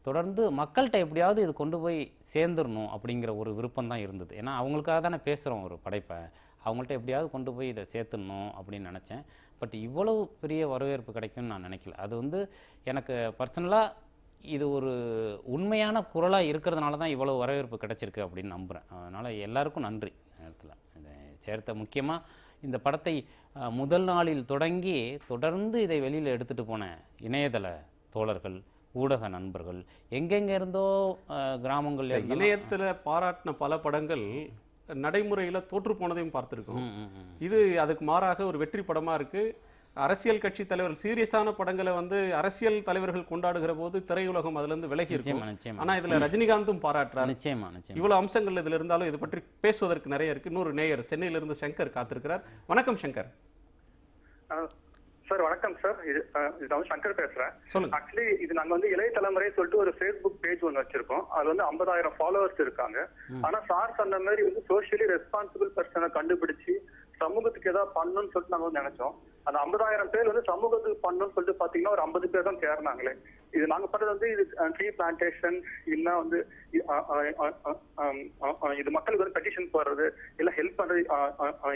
தொடர்ந்து மக்கள்கிட்ட எப்படியாவது இது கொண்டு போய் சேர்ந்துடணும் அப்படிங்கிற ஒரு விருப்பம் தான் இருந்தது. ஏன்னா அவங்களுக்காக தானே பேசுகிறோம் ஒரு படைப்பை, அவங்கள்ட்ட எப்படியாவது கொண்டு போய் இதை சேர்த்துடணும் அப்படின்னு நினச்சேன். பட் இவ்வளவு பெரிய வரவேற்பு கிடைக்கும்னு நான் நினைக்கல. அது வந்து எனக்கு பர்சனலாக இது ஒரு உண்மையான குரலாக இருக்கிறதுனால தான் இவ்வளவு வரவேற்பு கிடைச்சிருக்கு அப்படின்னு நம்புகிறேன். அதனால் எல்லாருக்கும் நன்றி. நேரத்தில் இதை சேர்த்த முக்கியமாக இந்த படத்தை முதல் நாளில் தொடங்கி தொடர்ந்து இதை வெளியில் எடுத்துகிட்டு போன இணையதள தோழர்கள், ஊடக நண்பர்கள், எங்கெங்கே இருந்தோ கிராமங்கள் இணையத்தில் பாராட்டின பல படங்கள் நடைமுறையில் தோற்று போனதையும் பார்த்துருக்கோம். இது அதுக்கு மாறாக ஒரு வெற்றி படமாக இருக்குது. அரசியல் கட்சி தலைவர் சீரியஸான படங்களை வந்து அரசியல் தலைவர்கள் கொண்டாடுகிற போது திரையுலகம் அதுல இருந்து விலகி இருக்கும். ஆனா இதுல ரஜினிகாந்தும் பாராட்டுறார். இவ்வளவு அம்சங்கள் இதுல இருந்தாலும் இது பற்றி பேசுவதற்கு நிறைய இருக்கு. இன்னொரு நேயர் சென்னையிலிருந்து சங்கர் காத்திருக்கிறார். வணக்கம் சங்கர். சார் வணக்கம் சார். இது சங்கர் பேசுறேன். சொல்லுங்க. ஆக்சுவலி இது நாங்க வந்து இளைய தலைமுறை சொல்லிட்டு ஒரு ஃபேஸ்புக் பேஜ் ஒன்று வச்சிருக்கோம். அது வந்து 50,000 ஃபாலோவர்ஸ் இருக்காங்க. ஆனா சார் சொன்ன மாதிரி வந்து சோஷியலி ரெஸ்பான்சிபிள் பர்சனை கண்டுபிடிச்சு சமூகத்துக்கு ஏதாவது பண்ணணும்னு சொல்லிட்டு நாங்க வந்து நினைச்சோம். அந்த 50,000 பேர் வந்து சமூகத்துக்கு பண்ணணும்னு சொல்லிட்டு பாத்தீங்கன்னா ஒரு 50 பேர் தான் தேர்னாங்களே. இது நாங்க பண்றது வந்து இது ட்ரீ பிளான்டேஷன், இல்ல வந்து இது மக்களுக்கு வந்து பெட்டிஷன் போடுறது, இல்ல ஹெல்ப் பண்றது,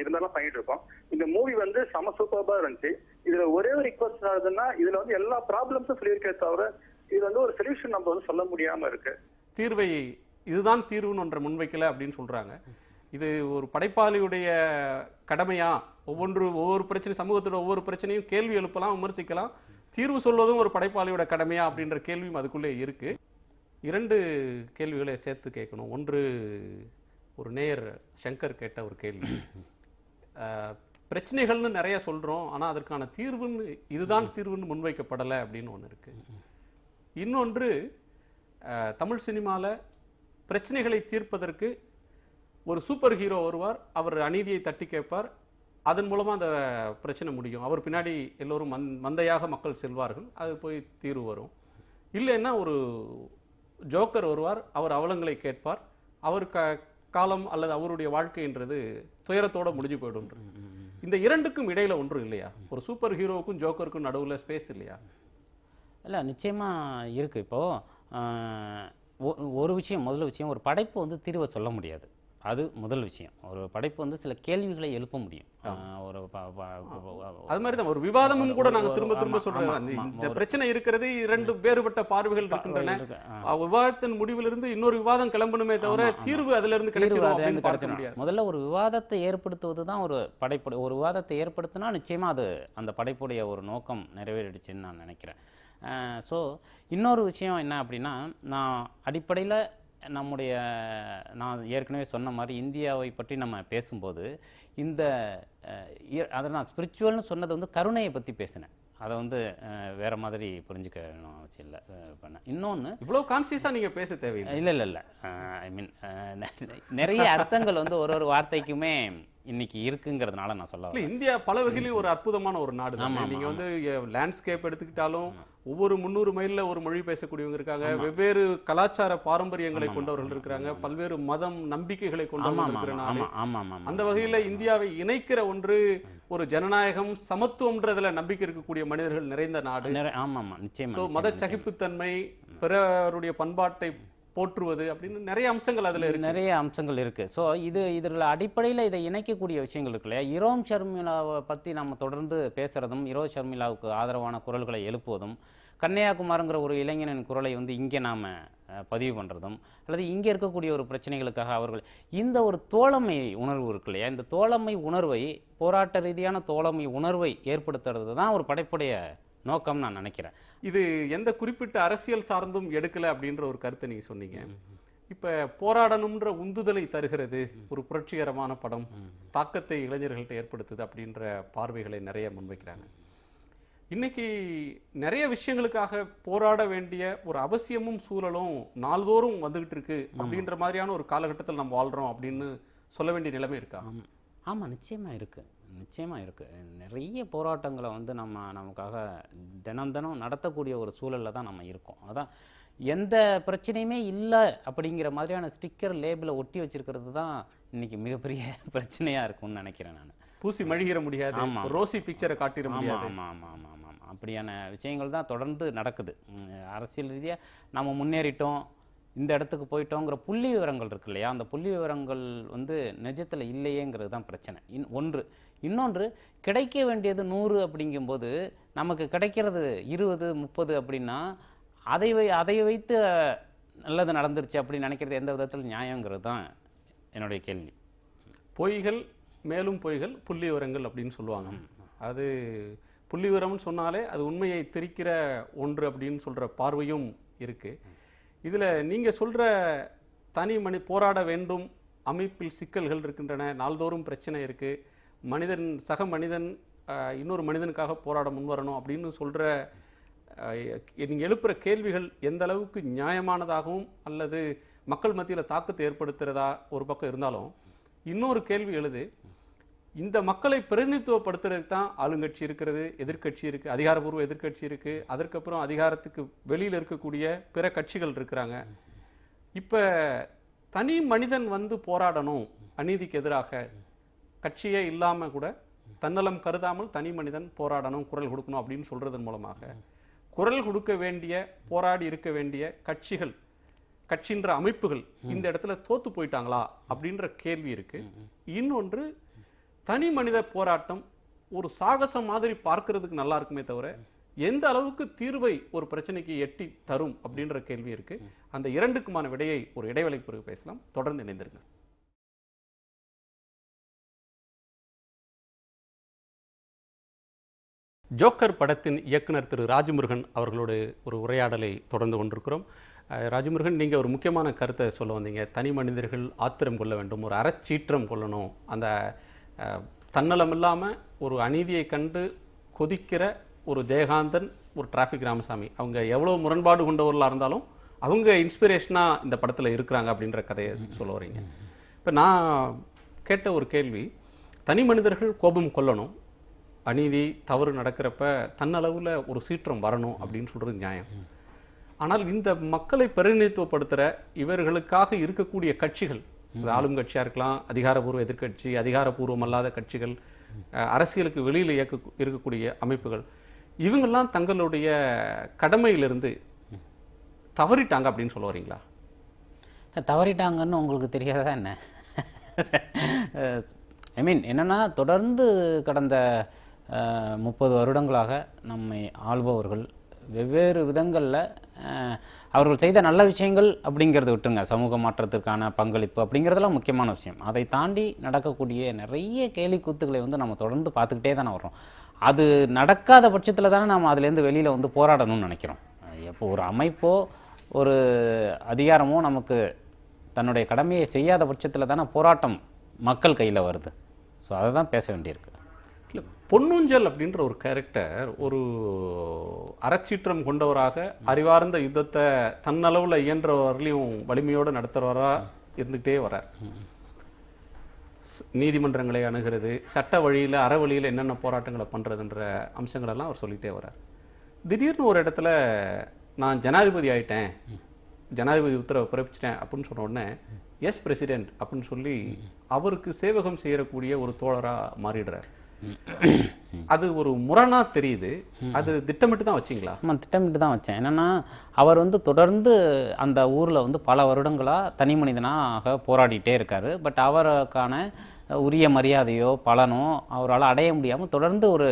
இது மாதிரிலாம் பண்ணிட்டு இருக்கோம். இந்த மூவி வந்து செம சூப்பர்பா இருந்துச்சு. இதுல ஒரே ஒரு ரிக்வஸ்ட் ஆகுதுன்னா, இதுல வந்து எல்லா ப்ராப்ளம்ஸும் சொல்லியிருக்கே தவிர இது வந்து ஒரு சொல்யூஷன் நம்ம வந்து சொல்ல முடியாம இருக்கு. தீர்வை இதுதான் தீர்வுன்னு ஒன்றை முன்வைக்கல அப்படின்னு சொல்றாங்க. இது ஒரு படைப்பாளியுடைய கடமையா? ஒவ்வொரு பிரச்சனை, சமூகத்தோட ஒவ்வொரு பிரச்சனையும் கேள்வி எழுப்பலாம், விமர்சிக்கலாம். தீர்வு சொல்வதும் ஒரு படைப்பாளியோட கடமையா அப்படின்ற கேள்வியும் அதுக்குள்ளே இருக்கு. 2 கேள்விகளை சேர்த்து கேட்கணும். ஒன்று, ஒரு நேயர் சங்கர் கேட்ட ஒரு கேள்வி. பிரச்சனைகள்னு நிறைய சொல்றோம், ஆனா அதற்கான தீர்வுன்னு இதுதான் தீர்வுன்னு முன்வைக்கப்படலை அப்படின்னு ஒன்று இருக்கு. இன்னொன்று, தமிழ் சினிமாவில் பிரச்சனைகளை தீர்ப்பதற்கு ஒரு சூப்பர் ஹீரோ வருவார், அவர் அநீதியை தட்டி கேட்பார், அதன் மூலமாக அந்த பிரச்சனை முடியும். அவர் பின்னாடி எல்லோரும் மந்தையாக மக்கள் செல்வார்கள், அது போய் தீர்வு வரும். இல்லைன்னா ஒரு ஜோக்கர் வருவார், அவர் அவலங்களை கேட்பார், அவர் காலம் அல்லது அவருடைய வாழ்க்கைன்றது துயரத்தோடு முடிஞ்சு போய்டும். இந்த 2க்கும் இடையில ஒன்றும் இல்லையா? ஒரு சூப்பர் ஹீரோவுக்கும் ஜோக்கருக்கும் நடுவில் ஸ்பேஸ் இல்லையா? இல்லை, நிச்சயமாக இருக்குது. இப்போது ஒரு விஷயம், முதல் விஷயம், ஒரு படைப்பு வந்து தீர்வை சொல்ல முடியாது. அது முதல் விஷயம். ஒரு படைப்பு வந்து சில கேள்விகளை எழுப்ப முடியும். ஒரு அது மாதிரி தான் ஒரு விவாதமும் கூட நாங்கள் திரும்ப திரும்ப சொல்றோம். இந்த பிரச்சனை இருக்கிறது, 2 வேறுபட்ட பார்வைகள் இருக்கின்றன. விவாதத்தின் முடிவிலிருந்து இன்னொரு விவாதம் கிளம்பணுமே தவிர தீர்வு அதுல இருந்து கிடைச்சிடும் அப்படின்னு பார்க்க முடியாது. முதல்ல ஒரு விவாதத்தை ஏற்படுத்துவது தான் ஒரு படைப்பு. ஒரு விவாதத்தை ஏற்படுத்தினா நிச்சயமா அது அந்த படைப்புடைய ஒரு நோக்கம் நிறைவேறிடுச்சுன்னு நான் நினைக்கிறேன். ஸோ இன்னொரு விஷயம் என்ன அப்படின்னா, நான் அடிப்படையில் நான் ஏற்கனவே சொன்ன மாதிரி இந்தியாவை பற்றி நம்ம பேசும்போது அதை நான் ஸ்பிரிச்சுவல்னு சொன்னது வந்து கருணையை பற்றி பேசினேன். அதை வந்து வேறு மாதிரி புரிஞ்சுக்கணும் அவசியம் இல்லை பண்ண. இன்னொன்று, இவ்வளோ கான்சியஸாக நீங்கள் பேச தேவையில்லை. இல்லை ஐ மீன் நிறைய அர்த்தங்கள் வந்து ஒரு வார்த்தைக்குமே இன்னைக்கு இருக்குங்கிறதுனால நான் சொல்ல. இந்தியா பல வகையிலும் ஒரு அற்புதமான ஒரு நாடு தான். நீங்கள் வந்து லேண்ட்ஸ்கேப் எடுத்துக்கிட்டாலும் ஒவ்வொரு 300 மைல்ல ஒரு மொழி பேசக்கூடியவங்க இருக்காங்க, வெவ்வேறு கலாச்சார பாரம்பரியங்களை கொண்டவர்கள் இருக்கிறாங்க, பல்வேறு மதம் நம்பிக்கைகளை கொண்டவர்கள் இருக்கிற நாடு. அந்த வகையில் இந்தியாவை இணைக்கிற ஒன்று ஒரு ஜனநாயகம், சமத்துவம்ன்றதுல நம்பிக்கை இருக்கக்கூடிய மனிதர்கள் நிறைந்த நாடு. நிச்சயமா. மத சகிப்புத்தன்மை, பிறருடைய பண்பாட்டை போற்றுவது அப்படின்னு நிறைய அம்சங்கள் அதில் இருக்கு. நிறைய அம்சங்கள் இருக்குது. ஸோ இதில் அடிப்படையில் இதை இணைக்கக்கூடிய விஷயங்கள் இருக்கு இல்லையா? இரோம் ஷர்மிளாவை பற்றி நம்ம தொடர்ந்து பேசுகிறதும், இரோம் ஷர்மிளாவுக்கு ஆதரவான குரல்களை எழுப்புவதும், கன்னியாகுமாரிங்கிற ஒரு இளைஞனின் குரலை வந்து இங்கே நாம் பதிவு பண்ணுறதும், அல்லது இங்கே இருக்கக்கூடிய ஒரு பிரச்சனைகளுக்காக அவர்கள் இந்த ஒரு தோழமை உணர்வு இருக்கு இல்லையா? இந்த தோழமை உணர்வை, போராட்ட ரீதியான தோழமை உணர்வை ஏற்படுத்துறது தான் ஒரு படைப்புடைய நோக்கம் நான் நினைக்கிறேன். இது எந்த குறிப்பிட்ட அரசியல் சார்ந்தும் எடுக்கலை அப்படின்ற ஒரு கருத்தை நீங்கள் சொன்னீங்க. இப்போ போராடணுன்ற உந்துதலை தருகிறது ஒரு புரட்சிகரமான படம், தாக்கத்தை இளைஞர்கள்ட்ட ஏற்படுத்துது அப்படின்ற பார்வைகளை நிறைய முன்வைக்கிறாங்க. இன்னைக்கு நிறைய விஷயங்களுக்காக போராட வேண்டிய ஒரு அவசியமும் சூழலும் நாள்தோறும் வந்துகிட்டு இருக்கு அப்படின்ற மாதிரியான ஒரு காலகட்டத்தில் நம்ம வாழ்கிறோம் அப்படின்னு சொல்ல வேண்டிய நிலைமை இருக்கா? ஆமாம், நிச்சயமாக இருக்குது. நிச்சயமாக இருக்குது. நிறைய போராட்டங்களை வந்து நமக்காக தினம் தினம் நடத்தக்கூடிய ஒரு சூழலில் தான் நம்ம இருக்கோம். அதான் எந்த பிரச்சனையுமே இல்லை அப்படிங்கிற மாதிரியான ஸ்டிக்கர் லேபிளை ஒட்டி வச்சிருக்கிறது தான் இன்றைக்கி மிகப்பெரிய பிரச்சனையாக இருக்கும்னு நினைக்கிறேன் நான். பூசி மழிகிற முடியாது, ரோசி பிக்சரை காட்டிட முடியாது. ஆமாம் ஆமாம் ஆமாம் ஆமாம் அப்படியான விஷயங்கள் தான் தொடர்ந்து நடக்குது. அரசியல் ரீதியாக நம்ம முன்னேறிட்டோம், இந்த இடத்துக்கு போயிட்டோங்கிற புள்ளி விவரங்கள் இருக்கு இல்லையா, அந்த புள்ளி விவரங்கள் வந்து நிஜத்தில் இல்லையேங்கிறது தான் பிரச்சனை. இன்னொன்று கிடைக்க வேண்டியது 100 அப்படிங்கும்போது நமக்கு கிடைக்கிறது 20 30 அப்படின்னா அதை வைத்து நல்லது நடந்துருச்சு அப்படின்னு நினைக்கிறது எந்த விதத்தில் நியாயங்கிறது தான் என்னுடைய கேள்வி. பொய்கள் மேலும் பொய்கள் புள்ளி விவரங்கள் அப்படின்னு சொல்லுவாங்க. அது புள்ளி விவரம்னு சொன்னாலே அது உண்மையை திரிக்கிற ஒன்று அப்படின்னு சொல்கிற பார்வையும் இருக்குது. இதில் நீங்கள் சொல்கிற போராட வேண்டும், அமைப்பில் சிக்கல்கள் இருக்கின்றன, நாள்தோறும் பிரச்சனை இருக்குது, சக மனிதன் இன்னொரு மனிதனுக்காக போராட முன்வரணும் அப்படின்னு சொல்கிற நீங்கள் எழுப்புகிற கேள்விகள் எந்த அளவுக்கு நியாயமானதாகவும் அல்லது மக்கள் மத்தியில் தாக்கத்தை ஏற்படுத்துகிறதா ஒரு பக்கம் இருந்தாலும், இன்னொரு கேள்வி எழுது, இந்த மக்களை பிரதிநிதித்துவப்படுத்துறதுக்கு தான் ஆளுங்கட்சி இருக்கிறது, எதிர்கட்சி இருக்குது, அதிகாரப்பூர்வ எதிர்கட்சி இருக்குது, அதற்கப்புறம் அதிகாரத்துக்கு வெளியில் இருக்கக்கூடிய பிற கட்சிகள் இருக்கிறாங்க. இப்போ தனி மனிதன் வந்து போராடணும் அநீதிக்கு எதிராக, கட்சியே இல்லாமல் கூட தன்னலம் கருதாமல் தனி மனிதன் போராடணும், குரல் கொடுக்கணும் அப்படின்னு சொல்றதன் மூலமாக குரல் கொடுக்க வேண்டிய, போராடி இருக்க வேண்டிய கட்சிகள், கட்சின்ற அமைப்புகள் இந்த இடத்துல தோத்து போயிட்டாங்களா அப்படின்ற கேள்வி இருக்கு. இன்னொன்று, தனி மனித போராட்டம் ஒரு சாகசம் மாதிரி பார்க்கறதுக்கு நல்லா இருக்குமே தவிர எந்த அளவுக்கு தீர்வை ஒரு பிரச்சனைக்கு எட்டி தரும் அப்படின்ற கேள்வி இருக்கு. அந்த இரண்டுக்குமான விடையை ஒரு இடைவேளைக்கு பிறகு பேசலாம். தொடர்ந்து இணைந்திருங்க. ஜோக்கர் படத்தின் இயக்குனர் திரு ராஜமுருகன் அவர்களோடு ஒரு உரையாடலை தொடர்ந்து கொண்டிருக்கிறோம். ராஜமுருகன், நீங்கள் ஒரு முக்கியமான கருத்தை சொல்ல வந்தீங்க. தனி மனிதர்கள் ஆத்திரம் கொள்ள வேண்டும், ஒரு அறச்சீற்றம் கொள்ளணும், அந்த தன்னலம் இல்லாமல் ஒரு அநீதியை கண்டு கொதிக்கிற ஒரு ஜெயகாந்தன், ஒரு டிராஃபிக் ராமசாமி, அவங்க எவ்வளோ முரண்பாடு கொண்டவர்களாக இருந்தாலும் அவங்க இன்ஸ்பிரேஷனாக இந்த படத்தில் இருக்கிறாங்க அப்படின்ற கதையை சொல்ல வரீங்க. இப்போ நான் கேட்ட ஒரு கேள்வி, தனி மனிதர்கள் கோபம் கொள்ளணும், அநீதி தவறு நடக்கிறப்ப தன்னளவில் ஒரு சீற்றம் வரணும் அப்படின்னு சொல்கிறது நியாயம். ஆனால் இந்த மக்களை பிரதிநிதித்துவப்படுத்துகிற இவர்களுக்காக இருக்கக்கூடிய கட்சிகள், ஆளும் கட்சியாக இருக்கலாம், அதிகாரப்பூர்வ எதிர்கட்சி, அதிகாரப்பூர்வம் அல்லாத கட்சிகள், அரசியலுக்கு வெளியில் இருக்கக்கூடிய அமைப்புகள், இவங்கெல்லாம் தங்களுடைய கடமையிலிருந்து தவறிட்டாங்க அப்படின்னு சொல்ல வரீங்களா? தவறிட்டாங்கன்னு உங்களுக்கு தெரியாதா என்ன? ஐ மீன் என்னென்னா, தொடர்ந்து கடந்த 30 வருடங்களாக நம்மை ஆள்பவர்கள் வெவ்வேறு விதங்களில் அவர்கள் செய்த நல்ல விஷயங்கள் அப்படிங்கிறத விட்டுருங்க, சமூக மாற்றத்திற்கான பங்களிப்பு அப்படிங்கிறதெல்லாம் முக்கியமான விஷயம். அதை தாண்டி நடக்கக்கூடிய நிறைய கேலி கூத்துக்களை வந்து நம்ம தொடர்ந்து பார்த்துக்கிட்டே தானே வர்றோம். அது நடக்காத பட்சத்தில் தானே நம்ம அதுலேருந்து வெளியில் வந்து போராடணும்னு நினைக்கிறோம். எப்போ ஒரு அமைப்போ ஒரு அதிகாரமோ நமக்கு தன்னுடைய கடமையை செய்யாத பட்சத்தில் தானே போராட்டம் மக்கள் கையில் வருது. ஸோ அதை தான் பேச வேண்டியிருக்கு. இல்லை, பொன்னூஞ்சல் அப்படின்ற ஒரு கேரக்டர் ஒரு அறச்சீற்றம் கொண்டவராக, அறிவார்ந்த யுத்தத்தை தன்னளவில் இயன்றவர்களையும் வலிமையோடு நடத்துகிறவராக இருந்துகிட்டே வரார். நீதிமன்றங்களை அணுகிறது, சட்ட வழியில் அற வழியில் என்னென்ன போராட்டங்களை பண்ணுறதுன்ற அம்சங்களெல்லாம் அவர் சொல்லிகிட்டே வரார். திடீர்னு ஒரு இடத்துல நான் ஜனாதிபதி ஆகிட்டேன், ஜனாதிபதி உத்தரவை பிறப்பிச்சிட்டேன் அப்படின்னு சொன்ன உடனே எஸ் பிரசிடென்ட் அப்படின்னு சொல்லி அவருக்கு சேவகம் செய்யக்கூடிய ஒரு தோழராக மாறிடுறார். அது ஒரு முரணா தெரியுது. அது திட்டமிட்டு தான் வச்சிங்களா? ஆமாம், திட்டமிட்டு தான் வச்சேன். என்னென்னா, அவர் வந்து தொடர்ந்து அந்த ஊரில் வந்து பல வருடங்களாக தனி மனிதனாக போராடிட்டே இருக்கார். பட் அவருக்கான உரிய மரியாதையோ பலனோ அவரால் அடைய முடியாமல் தொடர்ந்து ஒரு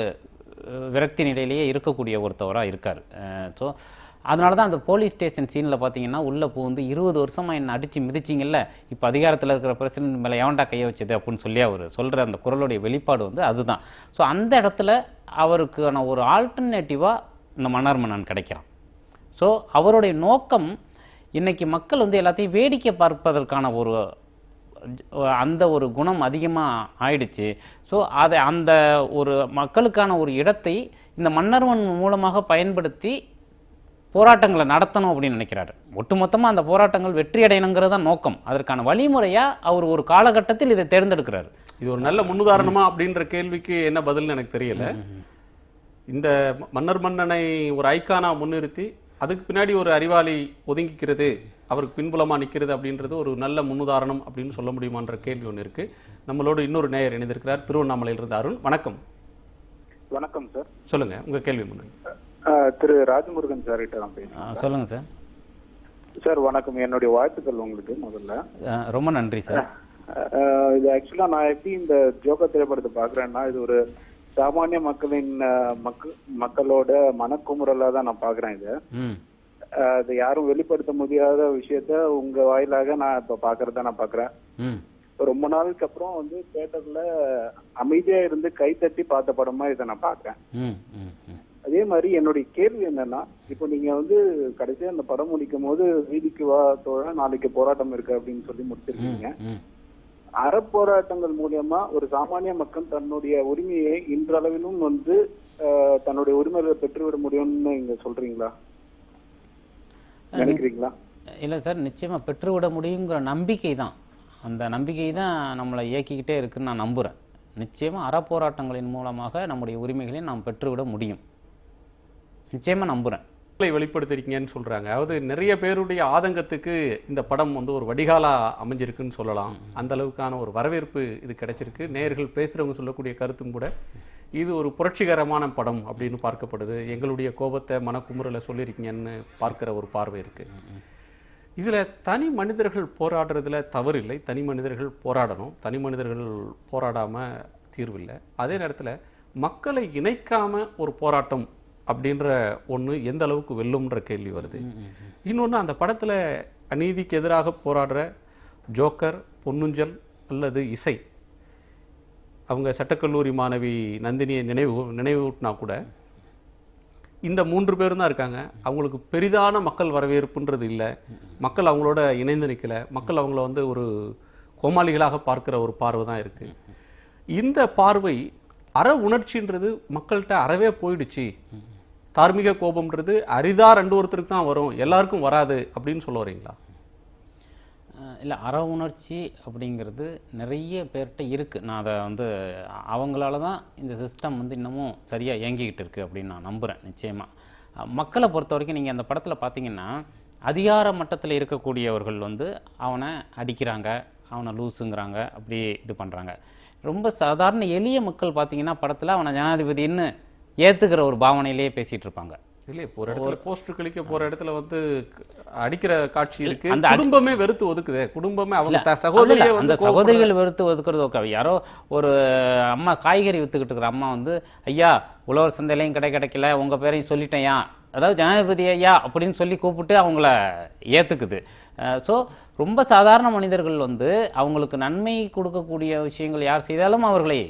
விரக்தி நிலையிலேயே இருக்கக்கூடிய ஒருத்தவராக இருக்கார். ஸோ அதனால தான் அந்த போலீஸ் ஸ்டேஷன் சீனில் பார்த்தீங்கன்னா, உள்ளே வந்து 20 வருஷமாக என்னை அடித்து மிதிச்சிங்கல்ல, இப்போ அதிகாரத்தில் இருக்கிற பிரசிடென்ட் மேலே எவன்டா கையை வச்சது அப்படின்னு சொல்லி அவர் சொல்கிற அந்த குரலுடைய வெளிப்பாடு வந்து அதுதான். ஸோ அந்த இடத்துல அவருக்கான ஒரு ஆல்டர்னேட்டிவாக இந்த மன்னன் கிடைக்கிறான். ஸோ அவருடைய நோக்கம் இன்றைக்கி மக்கள் வந்து எல்லாத்தையும் வேடிக்கை பார்ப்பதற்கான அந்த ஒரு குணம் அதிகமாக ஆயிடுச்சு. ஸோ அதை அந்த ஒரு மக்களுக்கான ஒரு இடத்தை இந்த மன்னர்மன் மூலமாக பயன்படுத்தி போராட்டங்களை நடத்தணும் அப்படின்னு நினைக்கிறாரு. ஒட்டுமொத்தமாக அந்த போராட்டங்கள் வெற்றி அடையணுங்கிறது தான் நோக்கம். அதற்கான வழிமுறையாக அவர் ஒரு காலகட்டத்தில் இதை தேர்ந்தெடுக்கிறார். இது ஒரு நல்ல முன்னுதாரணமா அப்படின்ற கேள்விக்கு என்ன பதில்னு எனக்கு தெரியல. இந்த மன்னனை ஒரு ஐக்கானா முன்னிறுத்தி அதுக்கு பின்னாடி ஒரு அறிவாளி ஒதுங்கிக்கிறது, அவருக்கு பின்புலமா நிற்கிறது அப்படின்றது ஒரு நல்ல முன்னுதாரணம் அப்படின்னு சொல்ல முடியுமான்ற கேள்வி ஒன்று இருக்கு. நம்மளோடு இன்னொரு நேயர் இணைந்திருக்கிறார், திருவண்ணாமலையிலிருந்து அருண். வணக்கம். வணக்கம் சார். சொல்லுங்க, உங்க கேள்வி முன்னாடி. திரு ராஜமுருகன் சார் கிட்ட தான் பேசுறேன். சொல்லுங்க சார். சார் வணக்கம், என்னுடைய வாழ்த்துக்கள் உங்களுக்கு முதல்ல. ரொம்ப நன்றி சார். இது ஆக்சுவலா நான் எப்படி இந்த ஜோக்கர் திரைப்படத்தை பாக்குறேன்னா, இது ஒரு சாமானிய மக்களின் மக்களோட மனக்குமுறலா தான் நான் பாக்குறேன். இது யாரும் வெளிப்படுத்த முடியாத விஷயத்த உங்க வாயிலாக நான் இப்ப பாக்குறதா நான் பாக்குறேன். ரொம்ப நாளுக்கு அப்புறம் வந்து தியேட்டர்ல அமைதியா இருந்து கைத்தட்டி பார்த்த படமா இதை நான் பாக்குறேன். அதே மாதிரி என்னுடைய கேள்வி என்னன்னா, இப்போ நீங்க வந்து கடைசியா அந்த படம் முடிக்கும் போது வீதிக்கு வா தோழ நாளைக்கு போராட்டம் இருக்கு அப்படின்னு சொல்லி முடிச்சிருக்கீங்க. அறப்போராட்டங்கள் மூலியமா ஒரு சாமானிய மக்கள் தன்னுடைய உரிமையை இன்றளவிலும் வந்து தன்னுடைய உரிமைகளை பெற்றுவிட முடியும்னு நீங்க சொல்றீங்களா, நினைக்கிறீங்களா? இல்லை சார், நிச்சயமா பெற்றுவிட முடியுங்கிற நம்பிக்கை தான், அந்த நம்பிக்கை தான் நம்மளை இயக்கிக்கிட்டே இருக்குன்னு நான் நம்புகிறேன். நிச்சயமாக அறப்போராட்டங்களின் மூலமாக நம்முடைய உரிமைகளை நாம் பெற்றுவிட முடியும், நிச்சயமாக நம்புகிறேன். வெளிப்படுத்திருக்கீங்கன்னு சொல்றாங்க. அதாவது நிறைய பேருடைய ஆதங்கத்துக்கு இந்த படம் வந்து ஒரு வடிகாலா அமைஞ்சிருக்குன்னு சொல்லலாம். அந்த அளவுக்கான ஒரு வரவேற்பு இது கிடைச்சிருக்கு. நேயர்கள் பேசுறவங்க சொல்லக்கூடிய கருத்தும் கூட இது ஒரு புரட்சிகரமான படம் அப்படின்னு பார்க்கப்படுது. எங்களுடைய கோபத்தை மனக்குமுறலை சொல்லியிருக்கீங்கன்னு பார்க்கிற ஒரு பார்வை இருக்கு. இதுல தனி மனிதர்கள் போராடுறதுல தவறில்லை, தனி மனிதர்கள் போராடணும், தனி மனிதர்கள் போராடாம தீர்வில்லை. அதே நேரத்தில் மக்களை இணைக்காம ஒரு போராட்டம் அப்படின்ற ஒன்று எந்த அளவுக்கு வெல்லும்ன்ற கேள்வி வருது. இன்னொன்று, அந்த படத்தில் அநீதிக்கு எதிராக போராடுற ஜோக்கர், பொன்னுஞ்சல் அல்லது இசை, அவங்க சட்டக்கல்லூரி மாணவி நந்தினியை நினைவூட்டினா கூட இந்த 3 பேரும் தான் இருக்காங்க. அவங்களுக்கு பெரிதான மக்கள் வரவேற்புன்றது இல்லை. மக்கள் அவங்களோட இணைந்து நிற்கலை. மக்கள் அவங்கள வந்து ஒரு கோமாளிகளாக பார்க்குற ஒரு பார்வை தான் இருக்குது. இந்த பார்வை அற உணர்ச்சின்றது மக்கள்கிட்ட அறவே போயிடுச்சு. தார்மீக கோபம்ன்றது அரிதா 2 ஒருத்தருக்கு தான் வரும், எல்லாருக்கும் வராது அப்படின்னு சொல்ல வரீங்களா? இல்லை, அற உணர்ச்சி அப்படிங்கிறது நிறைய பேர்கிட்ட இருக்குது. நான் அதை வந்து அவங்களால தான் இந்த சிஸ்டம் வந்து இன்னமும் சரியாக இயங்கிக்கிட்டு இருக்குது அப்படின்னு நான் நம்புகிறேன். நிச்சயமாக மக்களை பொறுத்த வரைக்கும் நீங்கள் அந்த படத்தில் பார்த்தீங்கன்னா, அதிகார மட்டத்தில் இருக்கக்கூடியவர்கள் வந்து அவனை அடிக்கிறாங்க, அவனை லூஸுங்கிறாங்க, அப்படி இது பண்ணுறாங்க. ரொம்ப சாதாரண எளிய மக்கள் பார்த்தீங்கன்னா படத்தில் அவனை ஜனாதிபதின்னு ஏற்றுக்கிற ஒரு பாவனையிலேயே பேசிகிட்டு இருப்பாங்க. இல்லை, ஒரு இடத்துல போஸ்டர் கிளிக்க போற இடத்துல வந்து அடிக்கிற காட்சி இருக்கு. அந்த குடும்பமே வெறுத்து ஒதுக்குதே. குடும்பமே அவங்க சகோதரியை வந்து அந்த சகோதரிகள் வெறுத்து ஒதுக்குறது ஓகே. யாரோ ஒரு அம்மா காய்கறி வித்துக்கிட்டு இருக்கிற அம்மா வந்து, ஐயா உழவர் சந்தையிலையும் கிடைக்கல, உங்க பேரையும் சொல்லிட்டேயா, அதாவது ஜனாதிபதி ஐயா அப்படின்னு சொல்லி கூப்பிட்டு அவங்கள ஏற்றுக்குது. ஸோ ரொம்ப சாதாரண மனிதர்கள் வந்து அவங்களுக்கு நன்மை கொடுக்கக்கூடிய விஷயங்கள் யார் செய்தாலும் அவர்களை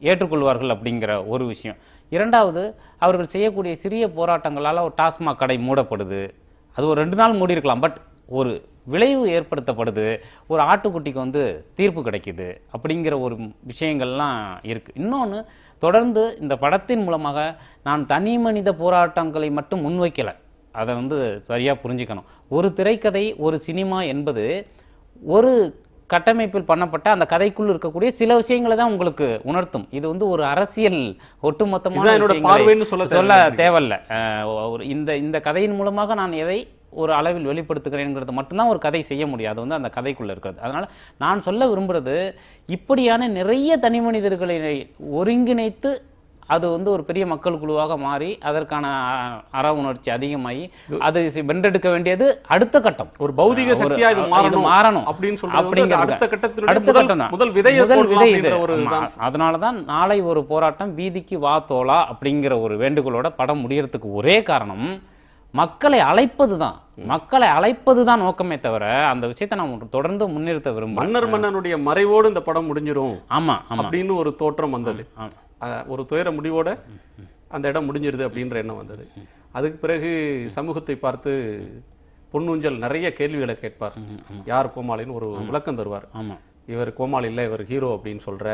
ஏற்றுக்கொள்வார்கள் அப்படிங்கிற ஒரு விஷயம். இரண்டாவது, அவர்கள் செய்யக்கூடிய சிறிய போராட்டங்களால் ஒரு டாஸ்மாக் கடை மூடப்படுது. அது ஒரு 2 நாள் மூடி இருக்கலாம், பட் ஒரு விளைவு ஏற்படுத்தப்படுது. ஒரு ஆட்டுக்குட்டிக்கு வந்து தீர்ப்பு கிடைக்குது அப்படிங்கிற ஒரு விஷயங்கள்லாம் இருக்குது. இன்னொன்று, தொடர்ந்து இந்த படத்தின் மூலமாக நான் தனி மனித போராட்டங்களை மட்டும் முன்வைக்கலை, அதை வந்து சரியாக புரிஞ்சுக்கணும். ஒரு திரைக்கதை, ஒரு சினிமா என்பது ஒரு கட்டமைப்பில் பண்ணப்பட்ட அந்த கதைக்குள் இருக்கக்கூடிய சில விஷயங்களை தான் உங்களுக்கு உணர்த்தும். இது வந்து ஒரு அரசியல் ஒட்டுமொத்தமான சொல்ல தேவையில்லை. இந்த கதையின் மூலமாக நான் எதை ஒரு அளவில் வெளிப்படுத்துகிறேங்கிறது மட்டும்தான் ஒரு கதை செய்ய முடியாது, வந்து அந்த கதைக்குள்ள இருக்கிறது. அதனால நான் சொல்ல விரும்புறது, இப்படியான நிறைய தனி மனிதர்களை ஒருங்கிணைத்து அது வந்து ஒரு பெரிய மக்கள் குழுவாக மாறி அதற்கான அற உணர்ச்சி அதிகமாகி அது வென்றெடுக்க வேண்டியது அடுத்த கட்டம். ஒரு பௌதிக சக்தியா இது மாறணும் அப்படின்னு சொல்றது அடுத்த கட்டத்தினுடைய முதல் விதை இது. அதனாலதான் நாளை ஒரு போராட்டம், வீதிக்கு வா தோழா அப்படிங்கிற ஒரு வேண்டுகோளோட படம் முடியறதுக்கு ஒரே காரணம் மக்களை அழைப்பது தான். மக்களை அழைப்பது தான் நோக்கமே தவிர அந்த விஷயத்தை நான் தொடர்ந்து முன்னிறுத்த விரும்புகிறேன். மன்னனுடைய மறைவோடு இந்த படம் முடிஞ்சிரும் ஆமா அப்படின்னு ஒரு தோற்றம் வந்தது. ஒரு துயர முடிவோட அந்த இடம் முடிஞ்சிருது அப்படின்ற எண்ணம் வந்தது. அதுக்கு பிறகு சமூகத்தை பார்த்து பொன்னூஞ்சல் நிறைய கேள்விகளை கேட்பார், யார் கோமாளின்னு ஒரு விளக்கம் தருவார். இவர் கோமாளி இல்லை இவர் ஹீரோ அப்படின்னு சொல்கிற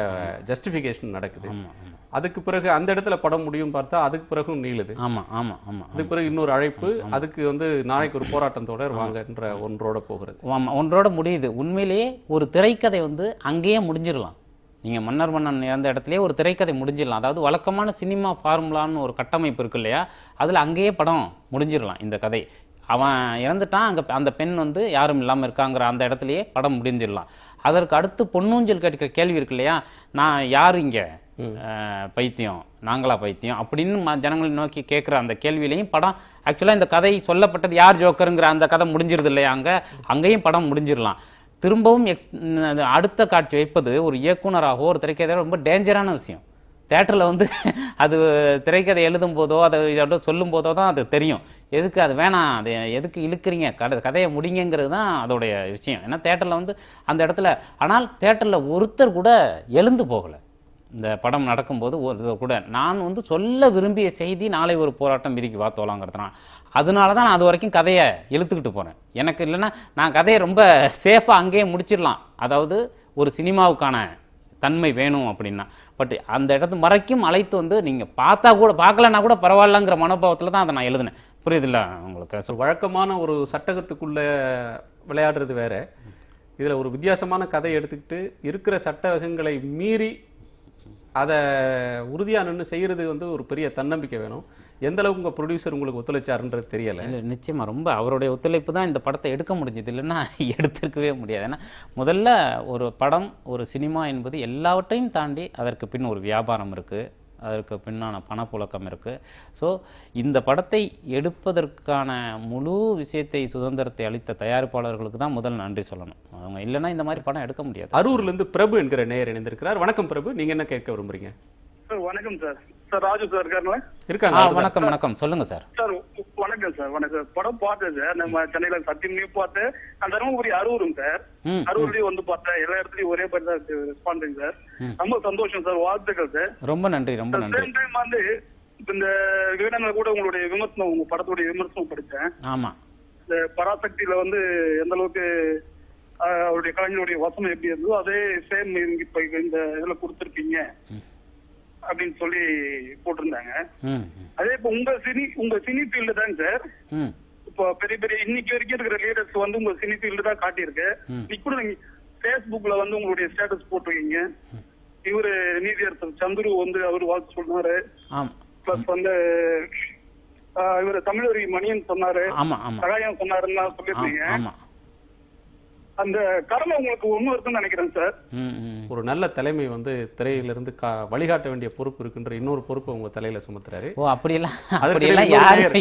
ஜஸ்டிஃபிகேஷன் நடக்குது. ஆமாம் ஆமாம் அதுக்கு பிறகு அந்த இடத்துல படம் முடியும் பார்த்தா அதுக்கு பிறகும் நீளுது. ஆமாம் ஆமாம் ஆமாம் அதுக்கு பிறகு இன்னொரு அழைப்பு, அதுக்கு வந்து நாளைக்கு ஒரு போராட்டம் தொடர் வாங்கன்ற ஒன்றோட போகிறது. ஆமாம் ஒன்றோட முடியுது. உண்மையிலேயே ஒரு திரைக்கதை வந்து அங்கேயே முடிஞ்சிடலாம். நீங்கள் மன்னர் மன்னன் இறந்த இடத்துலையே ஒரு திரைக்கதை முடிஞ்சிடலாம். அதாவது வழக்கமான சினிமா ஃபார்முலான்னு ஒரு கட்டமைப்பு இருக்கு இல்லையா, அதில் அங்கேயே படம் முடிஞ்சிடலாம். இந்த கதை அவன் இறந்துட்டான், அங்கே அந்த பெண் வந்து யாரும் இல்லாமல் இருக்காங்கிற அந்த இடத்துலையே படம் முடிஞ்சிடலாம். அதற்கு அடுத்து பொன்னூஞ்சல் கேட்கிற கேள்வி இருக்கு இல்லையா, நான் யார் இங்கே பைத்தியம், நாங்களா பைத்தியம் அப்படின்னு ஜனங்களை நோக்கி கேட்குற அந்த கேள்வியிலையும் படம் ஆக்சுவலாக இந்த கதை சொல்லப்பட்டது யார் ஜோக்கருங்கிற அந்த கதை முடிஞ்சிருது இல்லையா, அங்கேயும் படம் முடிஞ்சிடலாம். திரும்பவும் அடுத்த காட்சி வைப்பது ஒரு இயக்குனராகவோ ஒரு திரைக்கதை ரொம்ப டேஞ்சரான விஷயம். தேட்டரில் வந்து அது திரைக்கதை எழுதும் போதோ அதை சொல்லும் போதோ தான் அது தெரியும். எதுக்கு அது வேணாம், அது எதுக்கு இழுக்கிறீங்க, கதையை முடிங்கிறது தான் அதோடைய விஷயம். ஏன்னா தேட்டரில் வந்து அந்த இடத்துல, ஆனால் தேட்டரில் ஒருத்தர் கூட எழுந்து போகலை. இந்த படம் நடக்கும்போது ஒருத்தர் கூட நான் வந்து சொல்ல விரும்பிய செய்தி நாளை ஒரு போராட்டம் விதிக்கு வாத்தோலாங்கிறதுனா, அதனால தான் நான் அது வரைக்கும் கதையை இழுத்துக்கிட்டு போகிறேன். எனக்கு இல்லைன்னா நான் கதையை ரொம்ப சேஃபாக அங்கேயே முடிச்சிடலாம். அதாவது ஒரு சினிமாவுக்கான தன்மை வேணும் அப்படின்னா. பட் அந்த இடத்து வரைக்கும் அழைத்து வந்து நீங்கள் பார்த்தா கூட பார்க்கலன்னா கூட பரவாயில்லங்கிற மனோபாவத்தில் தான் அதை நான் எழுதினேன். புரியுதில்ல உங்களுக்கு? வழக்கமான ஒரு சட்டகத்துக்குள்ளே விளையாடுறது வேற, இதில் ஒரு வித்தியாசமான கதையை எடுத்துக்கிட்டு இருக்கிற சட்டகங்களை மீறி அதை உறுதியாக நின்று செய்கிறது வந்து ஒரு பெரிய தன்னம்பிக்கை வேணும். எந்த அளவுக்கு உங்கள் ப்ரொடியூசர் உங்களுக்கு ஒத்துழைச்சாருன்றது தெரியலை. இல்லை நிச்சயமாக ரொம்ப அவருடைய ஒத்துழைப்பு தான் இந்த படத்தை எடுக்க முடிஞ்சது, இல்லைன்னா எடுத்திருக்கவே முடியாது. ஏன்னா முதல்ல ஒரு படம் ஒரு சினிமா என்பது எல்லாவற்றையும் தாண்டி அதற்கு பின் ஒரு வியாபாரம் இருக்குது, அதற்கு பின்னான பணப்புழக்கம் இருக்குது. ஸோ இந்த படத்தை எடுப்பதற்கான முழு விஷயத்தை சுதந்திரத்தை அளித்த தயாரிப்பாளர்களுக்கு தான் முதல் நன்றி சொல்லணும். அவங்க இல்லைன்னா இந்த மாதிரி படம் எடுக்க முடியாது. அரூர்லேருந்து பிரபு என்கிற நேயர் இணைந்திருக்கிறார். வணக்கம் பிரபு, நீங்கள் என்ன கேட்க விரும்புறீங்க? வணக்கம் சார். சார் ராஜு சார் இருக்காருங்களா? இருக்காங்க. வணக்கம் வணக்கம், சொல்லுங்க சார். சார் வணக்கம் சார். வணக்கம். படம் பார்த்தேன் சார், நம்ம சென்னையில சத்தியம்லையும் பார்த்தேன், அந்த தருமபுரி அரூரும் சார், அரூர்லயும் வந்து பார்த்தேன். எல்லா இடத்துலயும் ஒரே மாதிரி தான் ரெஸ்பாண்டிங் சார். ரொம்ப சந்தோஷம் சார், வாழ்த்துக்கள் சார். ரொம்ப நன்றி ரொம்ப நன்றி. சேம் டைம் வந்து இந்த விகடனில் கூட உங்களுடைய விமர்சனம், உங்க படத்துடைய விமர்சனம் படித்தேன். ஆமா, இந்த பராசக்தியில வந்து எந்த அளவுக்கு அவருடைய கலைஞருடைய வசனம் எப்படி இருந்ததோ அதே சேம் இப்ப இந்த இதுல கொடுத்துருக்கீங்க அப்படின்னு சொல்லி போட்டிருந்தாங்க. அதே இப்ப உங்க சினி ஃபீல்டு தாங்க சார். இப்போ பெரிய பெரிய இன்னைக்கு வரைக்கும் இருக்கிற லீடர்ஸ் வந்து உங்க சினி ஃபீல்டு தான் காட்டியிருக்கு. இன்னைக்கு கூட நீங்க பேஸ்புக்ல வந்து உங்களுடைய ஸ்டேட்டஸ் போட்டிருக்கீங்க. இவரு நீதியரசர் சந்துரு வந்து அவரு வாழ்த்து சொன்னாரு. பிளஸ் வந்து இவரு தமிழறி மணியன் சொன்னாரு, சகாயம் சொன்னாருன்னு சொல்லிருந்தீங்க. அந்த கடமை உங்களுக்கு ஒண்ணு இருக்குன்னு நினைக்கிறேன் சார். ஒரு நல்ல தலைமை வந்து திரையிலிருந்து வழிகாட்ட வேண்டிய பொறுப்பு இருக்குன்ற இன்னொரு பொறுப்பு உங்க தலையில சுமத்துறாரு. ஓ அப்படியெல்லாம்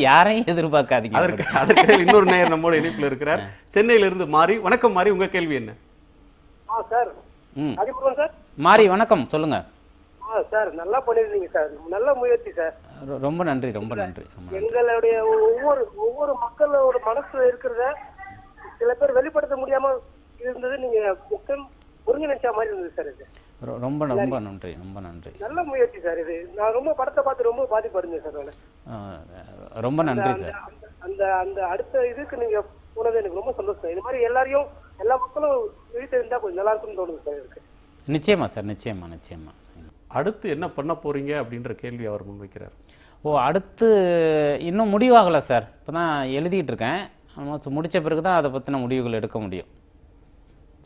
யாரையும் எதிர்பார்க்காதீங்க. அதற்கு இன்னொரு நேயர் நம்மோட இணைப்புல இருக்கிறார். சென்னையில இருந்து மாறி. வணக்கம் மாறி, உங்க கேள்வி என்ன? சார் மாறி வணக்கம், சொல்லுங்க சார். நல்லா பண்ணிருந்தீங்க சார், நல்ல முயற்சி சார். ரொம்ப நன்றி ரொம்ப நன்றி. எங்களுடைய ஒவ்வொரு மக்களோட மனசுல இருக்கிறத சில பேர் வெளிப்படுத்த முடியாம இருந்தது, நீங்க ஒருங்கிணைச்ச மாதிரி இருந்தது சார். இது ரொம்ப ரொம்ப நன்றி ரொம்ப நன்றி. நல்ல முயற்சி சார். இது நான் ரொம்ப படத்தை பார்த்து ரொம்ப பாதிப்படைஞ்சேன் சார். ரொம்ப நன்றி சார். அந்த அந்த அடுத்த இதுக்கு நீங்க போனது எனக்கு ரொம்ப சந்தோஷம். இது மாதிரி எல்லா மக்களும் வீட்டு இருந்தா கொஞ்சம் நல்லா இருக்கும்னு தோணுது சார் எனக்கு. நிச்சயமா சார், நிச்சயமா நிச்சயமா. அடுத்து என்ன பண்ண போறீங்க அப்படின்ற கேள்வி அவர் முன்வைக்கிறார். அடுத்து இன்னும் முடிவாகலை சார். இப்போ தான் எழுதிட்டு இருக்கேன். முடிச்ச பிறகு தான் அதை பற்றின முடிவுகள் எடுக்க முடியும்.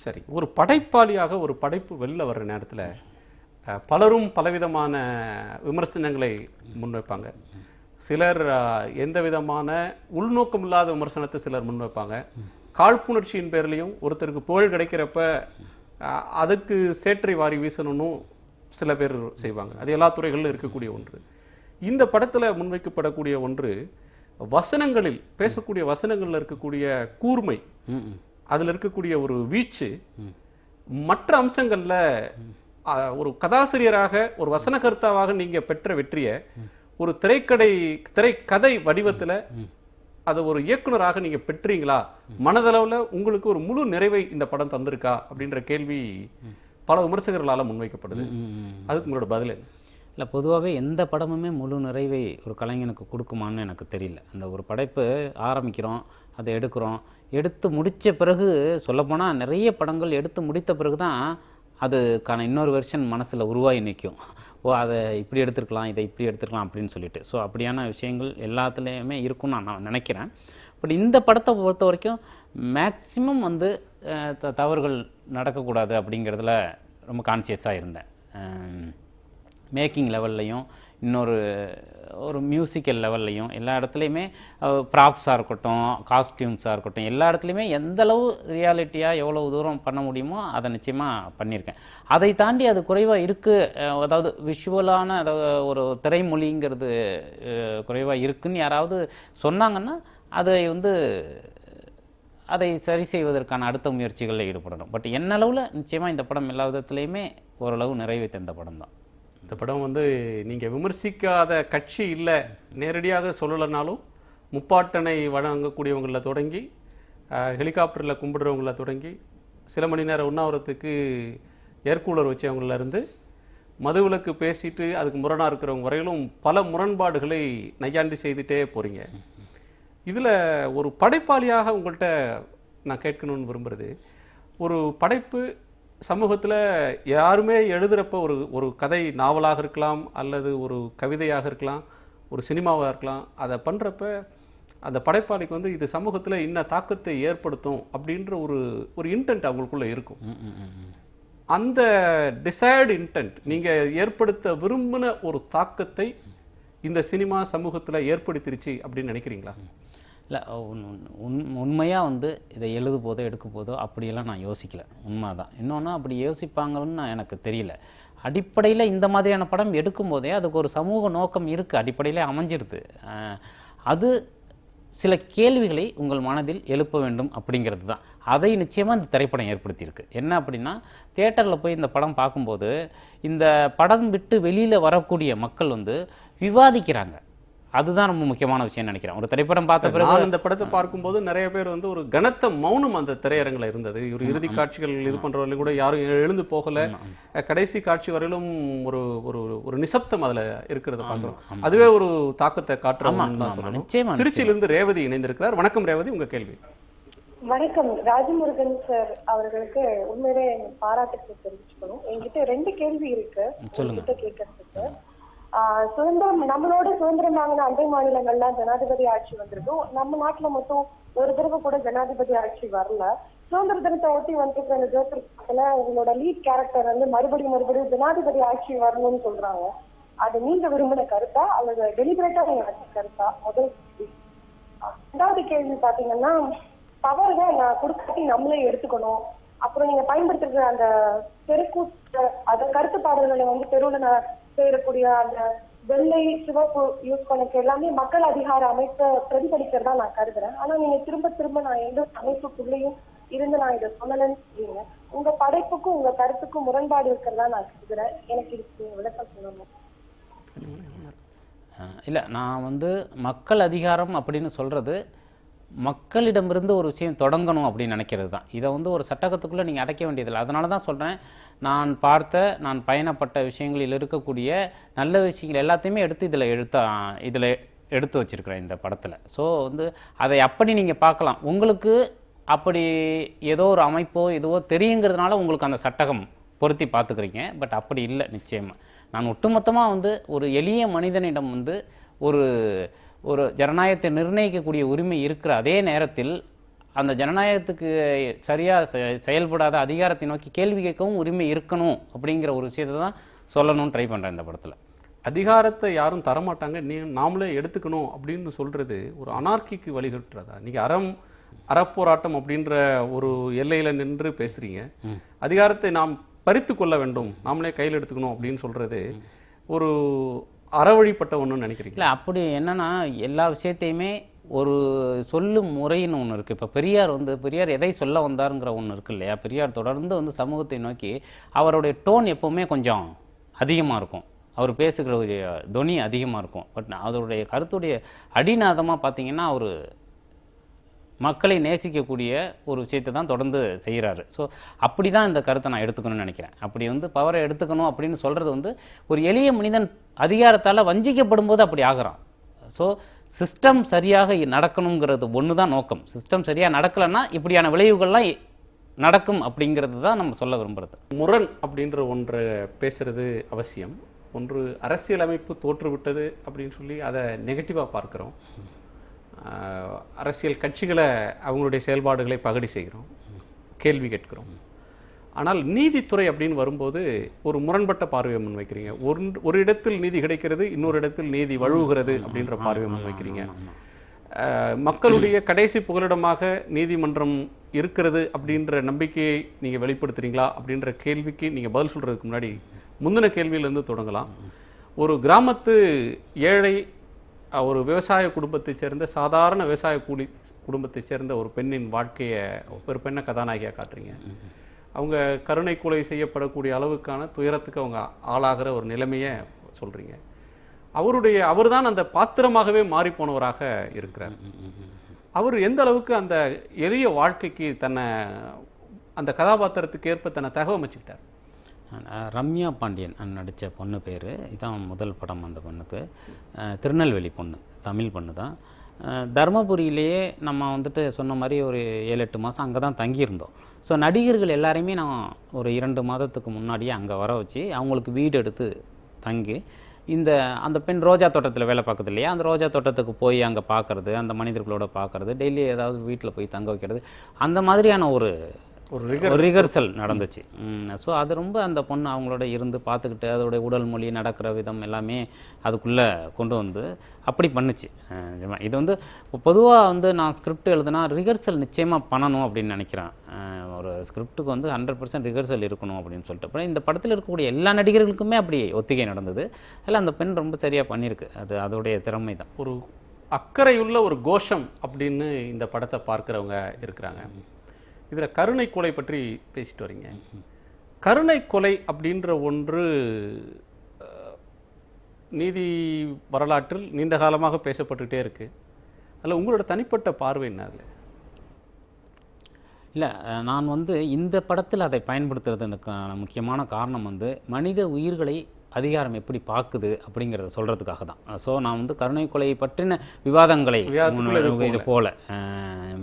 சரி, ஒரு படைப்பாளியாக ஒரு படைப்பு வெளில வர்ற நேரத்தில் பலரும் பலவிதமான விமர்சனங்களை முன்வைப்பாங்க. சிலர் எந்த விதமான உள்நோக்கம் இல்லாத விமர்சனத்தை சிலர் முன்வைப்பாங்க. காழ்ப்புணர்ச்சியின் பேர்லையும் ஒருத்தருக்கு புகழ் கிடைக்கிறப்ப அதுக்கு சேற்றை வாரி வீசணும்னு சில பேர் செய்வாங்க. அது எல்லா துறைகளிலும் இருக்கக்கூடிய ஒன்று. இந்த படத்தில் முன்வைக்கப்படக்கூடிய ஒன்று வசனங்களில் பேசக்கூடிய வசனங்களில் இருக்கக்கூடிய கூர்மை, அதில் இருக்கக்கூடிய ஒரு வீச்சு, மற்ற அம்சங்களில் ஒரு கதாசிரியராக ஒரு வசனகர்த்தாவாக நீங்கள் பெற்ற வெற்றியை ஒரு திரைக்கதை வடிவத்தில் அதை ஒரு இயக்குனராக நீங்கள் பெற்றீங்களா? மனதளவில் உங்களுக்கு ஒரு முழு நிறைவை இந்த படம் தந்திருக்கா அப்படின்ற கேள்வி பல விமர்சகர்களால் முன்வைக்கப்படுது. அதுக்கு உங்களோட பதில் என்ன? இல்லை, பொதுவாகவே எந்த படமுமே முழு நிறைவை ஒரு கலைஞனுக்கு கொடுக்குமான்னு எனக்கு தெரியல. அந்த ஒரு படைப்பு ஆரம்பிக்கிறோம், அதை எடுக்கிறோம். எடுத்து முடித்த பிறகு சொல்லப்போனால் நிறைய படங்கள் எடுத்து முடித்த பிறகு தான் அதுக்கான இன்னொரு வெர்ஷன் மனசில் உருவாகி நிற்கும். ஓ, அதை இப்படி எடுத்துருக்கலாம், இதை இப்படி எடுத்துருக்கலாம் அப்படின்னு சொல்லிட்டு. ஸோ அப்படியான விஷயங்கள் எல்லாத்துலேயுமே இருக்கும்னு நான் நினைக்கிறேன். பட் இந்த படத்தை பொறுத்த வரைக்கும் மேக்ஸிமம் வந்து தவறுகள் நடக்கக்கூடாது அப்படிங்கிறதுல ரொம்ப கான்சியஸாக இருந்தேன். மேக்கிங் லெவல்லையும் ஒரு மியூசிக்கல் லெவல்லையும் எல்லா இடத்துலையுமே ப்ராப்ஸாக இருக்கட்டும், காஸ்டியூம்ஸாக இருக்கட்டும், எல்லா இடத்துலையுமே எந்தளவு ரியாலிட்டியாக எவ்வளோ தூரம் பண்ண முடியுமோ அதை நிச்சயமாக பண்ணியிருக்கேன். அதை தாண்டி அது குறைவாக இருக்குது, அதாவது விஷுவலான ஒரு திரைமொழிங்கிறது குறைவாக இருக்குதுன்னு யாராவது சொன்னாங்கன்னா அதை சரி செய்வதற்கான அடுத்த முயற்சிகளில் ஈடுபடணும். பட் என்னளவில் நிச்சயமாக இந்த படம் எல்லா விதத்துலேயுமே ஓரளவு நிறைவை தந்த படம் தான். இந்த படம் வந்து நீங்கள் விமர்சிக்காத கட்சி இல்லை, நேரடியாக சொல்லலைனாலும் முப்பாட்டனை வழங்கக்கூடியவங்களில் தொடங்கி ஹெலிகாப்டரில் கும்பிடுறவங்கள தொடங்கி சில மணி நேரம் உண்ணாவிரத்துக்கு ஏர்கூலர் வச்சவங்களிலேருந்து மதுவிலக்கு பேசிட்டு அதுக்கு முரணாக இருக்கிறவங்க வரையிலும் பல முரண்பாடுகளை நையாண்டி செய்துட்டே போகிறீங்க. இதில் ஒரு படைப்பாளியாக உங்கள்கிட்ட நான் கேட்கணும்னு விரும்புகிறது, ஒரு படைப்பு சமூகத்தில் யாருமே எழுதுகிறப்ப ஒரு கதை நாவலாக இருக்கலாம், அல்லது ஒரு கவிதையாக இருக்கலாம், ஒரு சினிமாவாக இருக்கலாம், அதை பண்ணுறப்ப அந்த படைப்பாளிக்கு வந்து இது சமூகத்தில் இன்ன தாக்கத்தை ஏற்படுத்தும் அப்படின்ற ஒரு இன்டென்ட் அவங்களுக்குள்ளே இருக்கும். அந்த டிசைர்டு இன்டென்ட் நீங்கள் ஏற்படுத்த விரும்பின ஒரு தாக்கத்தை இந்த சினிமா சமூகத்தில் ஏற்படுத்திருச்சு அப்படின்னு நினைக்கிறீங்களா? இல்லை, உண்மையாக வந்து இதை எழுது போதோ எடுக்க போதோ அப்படியெல்லாம் நான் யோசிக்கல. உண்மை தான். இன்னொன்று அப்படி யோசிப்பாங்கன்னு எனக்கு தெரியல. அடிப்படையில் இந்த மாதிரியான படம் எடுக்கும்போதே அதுக்கு ஒரு சமூக நோக்கம் இருக்குது, அடிப்படையிலே அமைஞ்சிருது. அது சில கேள்விகளை உங்கள் மனதில் எழுப்ப வேண்டும் அப்படிங்கிறது தான். அதை நிச்சயமாக இந்த திரைப்படம் ஏற்படுத்தியிருக்கு. என்ன அப்படின்னா, தியேட்டரில் போய் இந்த படம் பார்க்கும்போது இந்த படம் விட்டு வெளியில் வரக்கூடிய மக்கள் வந்து விவாதிக்கிறாங்க. அதுதான் ரொம்ப முக்கியமான விஷயம் நினைக்கிறேன். ஒரு திரைப்படம் பார்த்த பிறகு இந்த படத்தை பார்க்கும்போது நிறைய பேர் வந்து ஒரு கனத்த மௌனம் அந்த திரையரங்கில் இருந்தது. ஒரு இறுதி காட்சிகள் இது பண்ணுறவரையும் கூட யாரும் எழுந்து போகலை. கடைசி காட்சி வரையிலும் ஒரு நிசப்தம் அதில் இருக்கிறத பார்க்குறோம். அதுவே ஒரு தாக்கத்தை காட்டுறோம்னு தான் சொல்லணும். திருச்சியிலிருந்து ரேவதி இணைந்திருக்கிறார். வணக்கம் ரேவதி, உங்க கேள்வி. வணக்கம். ராஜமுருகன் சார் அவர்களுக்கு உண்மையிலே பாராட்டுக்கு தெரிவிச்சுக்கணும். என்கிட்ட 2 கேள்வி இருக்கு உங்ககிட்ட கேட்கறதுக்கு. சுதந்திரம், நம்மளோட சுதந்திரம் வாங்கின அண்டை மாநிலங்கள்லாம் ஜனாதிபதி ஆட்சி வந்திருக்கும். நம்ம நாட்டுல மட்டும் ஒரு தடவை கூட ஜனாதிபதி ஆட்சி வரல. சுதந்திர தினத்தை ஒட்டி வந்துருக்கிற இந்த ஜோக்கர் படத்துல இவங்களோட லீட் கேரக்டர் வந்து மறுபடியும் ஜனாதிபதி ஆட்சி வரணும்னு சொல்றாங்க. அது நீங்க விரும்பின கருத்தா அல்லது டெலிபரேட்டா நீங்க கருத்தா? முதல் கேள்வி. 2வது கேள்வி பாத்தீங்கன்னா, பவர்களை நான் கொடுக்காட்டி நம்மளே எடுத்துக்கணும். அப்புறம் நீங்க பயன்படுத்துற அந்த தெருக்கூட்ட அந்த கருத்துப்பாடுகளை வந்து தெருவுல செய்யக்கூடிய அந்த வெள்ளை சிவப்பு யூஸ் பண்ணக்கு எல்லாமே மக்கள் அதிகார அமைப்பை பிரதிபலிக்கிறதா நான் கருதுறேன். ஆனா நீங்க திரும்ப நான் எந்த அமைப்புக்குள்ளேயும் இருந்து நான் இதை சொல்லலன்னு சொல்றீங்க. உங்க படைப்புக்கும் உங்க கருத்துக்கும் முரண்பாடு இருக்கிறதா நான் கருதுறேன். எனக்கு இதுக்கு விளக்கம் சொல்லணும். இல்லை, நான் வந்து மக்கள் அதிகாரம் அப்படின்னு சொல்கிறது மக்களிடமிருந்து ஒரு விஷயம் தொடங்கணும் அப்படின்னு நினைக்கிறது தான். இதை வந்து ஒரு சட்டகத்துக்குள்ளே நீங்கள் அடைக்க வேண்டியதில்லை. அதனால தான் சொல்கிறேன், நான் பயணப்பட்ட விஷயங்களில் இருக்கக்கூடிய நல்ல விஷயங்கள் எல்லாத்தையுமே இதில் எடுத்து வச்சுருக்கிறேன் இந்த படத்தில். ஸோ வந்து அதை அப்படி நீங்கள் பார்க்கலாம். உங்களுக்கு அப்படி ஏதோ ஒரு அமைப்போ எதுவோ தெரியுங்கிறதுனால உங்களுக்கு அந்த சட்டகம் பொருத்தி பார்த்துக்கிறீங்க. பட் அப்படி இல்லை. நிச்சயமாக நான் ஒட்டுமொத்தமாக வந்து ஒரு எளிய மனிதனிடம் வந்து ஒரு ஜனநாயகத்தை நிர்ணயிக்கக்கூடிய உரிமை இருக்கிற அதே நேரத்தில் அந்த ஜனநாயகத்துக்கு சரியாக செயல்படாத அதிகாரத்தை நோக்கி கேள்வி கேட்கவும் உரிமை இருக்கணும் அப்படிங்கிற ஒரு விஷயத்தை தான் சொல்லணும்னு ட்ரை பண்ணுறேன் இந்த படத்தில். அதிகாரத்தை யாரும் தரமாட்டாங்க, நாமளே எடுத்துக்கணும் அப்படின்னு சொல்கிறது ஒரு அனார்க்கிக்கு வழிகட்டுறதா? நீங்கள் அறப்போராட்டம் அப்படின்ற ஒரு எல்லையில் நின்று பேசுகிறீங்க. அதிகாரத்தை நாம் பறித்து கொள்ள வேண்டும், நாமளே கையில் எடுத்துக்கணும் அப்படின்னு சொல்கிறது ஒரு அறவழிப்பட்ட ஒன்றுன்னு நினைக்கிறீங்க? இல்லை, அப்படி என்னென்னா எல்லா விஷயத்தையுமே ஒரு சொல்லும் முறைன்னு ஒன்று இருக்குது. இப்போ பெரியார் எதை சொல்ல வந்தாருங்கிற ஒன்று இருக்குது இல்லையா? பெரியார் தொடர்ந்து வந்து சமூகத்தை நோக்கி அவருடைய டோன் எப்போவுமே கொஞ்சம் அதிகமாக இருக்கும். அவர் பேசுகிற ஒரு தொனி அதிகமாக இருக்கும். பட் அவருடைய கருத்துடைய அடிநாதமாக பார்த்தீங்கன்னா அவர் மக்களை நேசிக்கக்கூடிய ஒரு விஷயத்தை தான் தொடர்ந்து செய்கிறாரு. ஸோ அப்படி தான் இந்த கருத்தை நான் எடுத்துக்கணும்னு நினைக்கிறேன். அப்படி வந்து பவரை எடுத்துக்கணும் அப்படின்னு சொல்கிறது வந்து ஒரு எளிய மனிதன் அதிகாரத்தால் வஞ்சிக்கப்படும் போது அப்படி ஆகிறான். ஸோ சிஸ்டம் சரியாக நடக்கணுங்கிறது ஒன்று தான் நோக்கம். சிஸ்டம் சரியாக நடக்கலைன்னா இப்படியான விளைவுகள்லாம் நடக்கும் அப்படிங்கிறது தான் நம்ம சொல்ல விரும்புகிறது. முரண் அப்படின்ற ஒன்றை பேசுறது அவசியம். ஒன்று அரசியலமைப்பு தோற்றுவிட்டது அப்படின்னு சொல்லி அதை நெகட்டிவாக பார்க்குறோம். அரசியல் கட்சிகளை அவங்களுடைய செயல்பாடுகளை பகடி செய்கிறோம், கேள்வி கேட்கிறோம். ஆனால் நீதித்துறை அப்படின்னு வரும்போது ஒரு முரண்பட்ட பார்வையை முன்வைக்கிறீங்க. ஒரு இடத்தில் நீதி கிடைக்கிறது, இன்னொரு இடத்தில் நீதி வழுவுகிறது அப்படின்ற பார்வையை முன்வைக்கிறீங்க. மக்களுடைய கடைசி புகலிடமாக நீதிமன்றம் இருக்கிறது அப்படின்ற நம்பிக்கையை நீங்கள் வெளிப்படுத்துறீங்களா அப்படின்ற கேள்விக்கு நீங்கள் பதில் சொல்கிறதுக்கு முன்னாடி முந்தின கேள்வியிலேருந்து தொடங்கலாம். ஒரு கிராமத்து ஏழை, ஒரு விவசாய குடும்பத்தை சேர்ந்த சாதாரண விவசாய குடும்பத்தை சேர்ந்த ஒரு பெண்ணின் வாழ்க்கையை, ஒரு பெண்ணை கதாநாயகியாக காட்டுறீங்க. அவங்க கருணை கொலை செய்யப்படக்கூடிய அளவுக்கான துயரத்துக்கு அவங்க ஆளாகிற ஒரு நிலைமையை சொல்கிறீங்க. அவர்தான் அந்த பாத்திரமாகவே மாறி போனவராக இருக்கிறார். அவர் எந்த அளவுக்கு அந்த எளிய வாழ்க்கைக்கு தன்னை, அந்த கதாபாத்திரத்துக்கு ஏற்ப தன்னை தகவமைச்சுக்கிட்டார்? ரம்யா பாண்டியன் நடித்த பொண்ணு பேர், இதான் முதல் படம் அந்த பொண்ணுக்கு. திருநெல்வேலி பொண்ணு, தமிழ் பொண்ணு தான். தருமபுரியிலேயே நம்ம வந்துட்டு சொன்ன மாதிரி ஒரு 7-8 மாதம் அங்கே தான் தங்கியிருந்தோம். ஸோ நடிகர்கள் எல்லாரையுமே நான் ஒரு 2 மாதத்துக்கு முன்னாடியே அங்கே வர வச்சு அவங்களுக்கு வீடு எடுத்து தங்கி, அந்த பெண் ரோஜா தோட்டத்தில் வேலை பார்க்குது இல்லையா, அந்த ரோஜா தோட்டத்துக்கு போய் அங்கே பார்க்குறது, அந்த மனிதர்களோட பார்க்குறது, டெய்லி ஏதாவது வீட்டில் போய் தங்க வைக்கிறது, அந்த மாதிரியான ஒரு ரிகர்சல் நடந்துச்சு. ஸோ அது ரொம்ப அந்த பொண்ணு அவங்களோட இருந்து பார்த்துக்கிட்டு அதோடைய உடல் மொழி, நடக்கிற விதம் எல்லாமே அதுக்குள்ளே கொண்டு வந்து அப்படி பண்ணுச்சு. இது வந்து பொதுவாக நான் ஸ்கிரிப்ட் எழுதுனா ரிகர்சல் நிச்சயமாக பண்ணணும் அப்படின்னு நினைக்கிறேன். ஒரு ஸ்கிரிப்டுக்கு 100% ரிகர்சல் இருக்கணும் அப்படின்னு சொல்லிட்டு. அப்புறம் இந்த படத்தில் இருக்கக்கூடிய எல்லா நடிகர்களுக்குமே அப்படி ஒத்திகை நடந்தது. அதில் அந்த பெண் ரொம்ப சரியாக பண்ணியிருக்கு. அதோடைய திறமை தான். ஒரு அக்கறையுள்ள ஒரு கோஷம் அப்படின்னு இந்த படத்தை பார்க்குறவங்க இருக்கிறாங்க. இதில் கருணை கொலை பற்றி பேசிட்டு வரீங்க. கருணை கொலை அப்படின்ற ஒன்று நீதி வரலாற்றில் நீண்ட காலமாக பேசப்பட்டுக்கிட்டே இருக்கு. அதில் உங்களோட தனிப்பட்ட பார்வை என்ன? அதில் இல்லை, நான் இந்த படத்தில் அதை பயன்படுத்துறதுக்கான முக்கியமான காரணம் மனித உயிர்களை அதிகாரம் எப்படி பார்க்குது அப்படிங்கிறத சொல்கிறதுக்காக தான். ஸோ நான் கருணை கொலையை பற்றின விவாதங்களை இது போல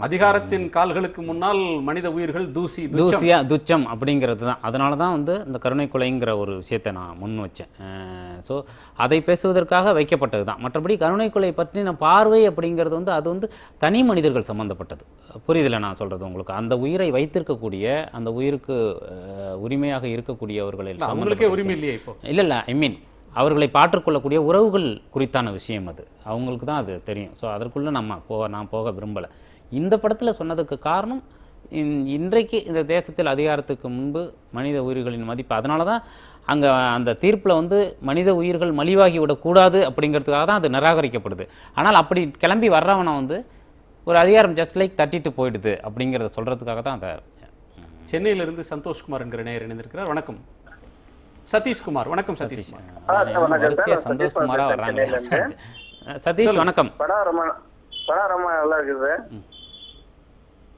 அதிகாரத்தின் கால்களுக்கு முன்னால் மனித உயிர்கள் துச்சம் அப்படிங்கிறது தான். அதனால தான் இந்த கருணை கொலைங்கிற ஒரு விஷயத்தை நான் முன் வச்சேன். ஸோ அதை பேசுவதற்காக வைக்கப்பட்டது தான். மற்றபடி கருணை கொலை பற்றின பார்வை அப்படிங்கிறது அது தனி மனிதர்கள் சம்மந்தப்பட்டது. புரியுதில்லை நான் சொல்கிறது உங்களுக்கு? அந்த உயிரை வைத்திருக்கக்கூடிய, அந்த உயிருக்கு உரிமையாக இருக்கக்கூடியவர்கள் அவங்களுக்கே உரிமை இல்லையே இப்போ? இல்லை, ஐ மீன் அவர்களை பாற்றுக்கொள்ளக்கூடிய உறவுகள் குறித்தான விஷயம் அது அவங்களுக்கு தான் அது தெரியும். ஸோ அதற்குள்ளே நான் போக விரும்பலை. இந்த படத்தில் சொன்னதுக்கு காரணம், இன்றைக்கு இந்த தேசத்தில் அதிகாரத்துக்கு முன்பு மனித உயிர்களின் மதிப்பு, அதனால தான் அங்கே அந்த தீர்ப்பில் மனித உயிர்கள் மலிவாகி விடக்கூடாது அப்படிங்கிறதுக்காக தான் அது நிராகரிக்கப்படுது. ஆனால் அப்படி கிளம்பி வர்றவனை ஒரு அதிகாரம் ஜஸ்ட் லைக் தட்டிட்டு போயிடுது அப்படிங்கிறத சொல்கிறதுக்காக தான் அதை. சென்னையிலிருந்து சந்தோஷ்குமார் என்கிற நேயர் இணைந்திருக்கிறார். வணக்கம் சதீஷ்குமார். வணக்கம் சதீஷ்குமார். சந்தோஷ்குமாரா வர்றாங்க. சதீஷ் வணக்கம். படம் ரொம்ப நல்லா இருக்குது.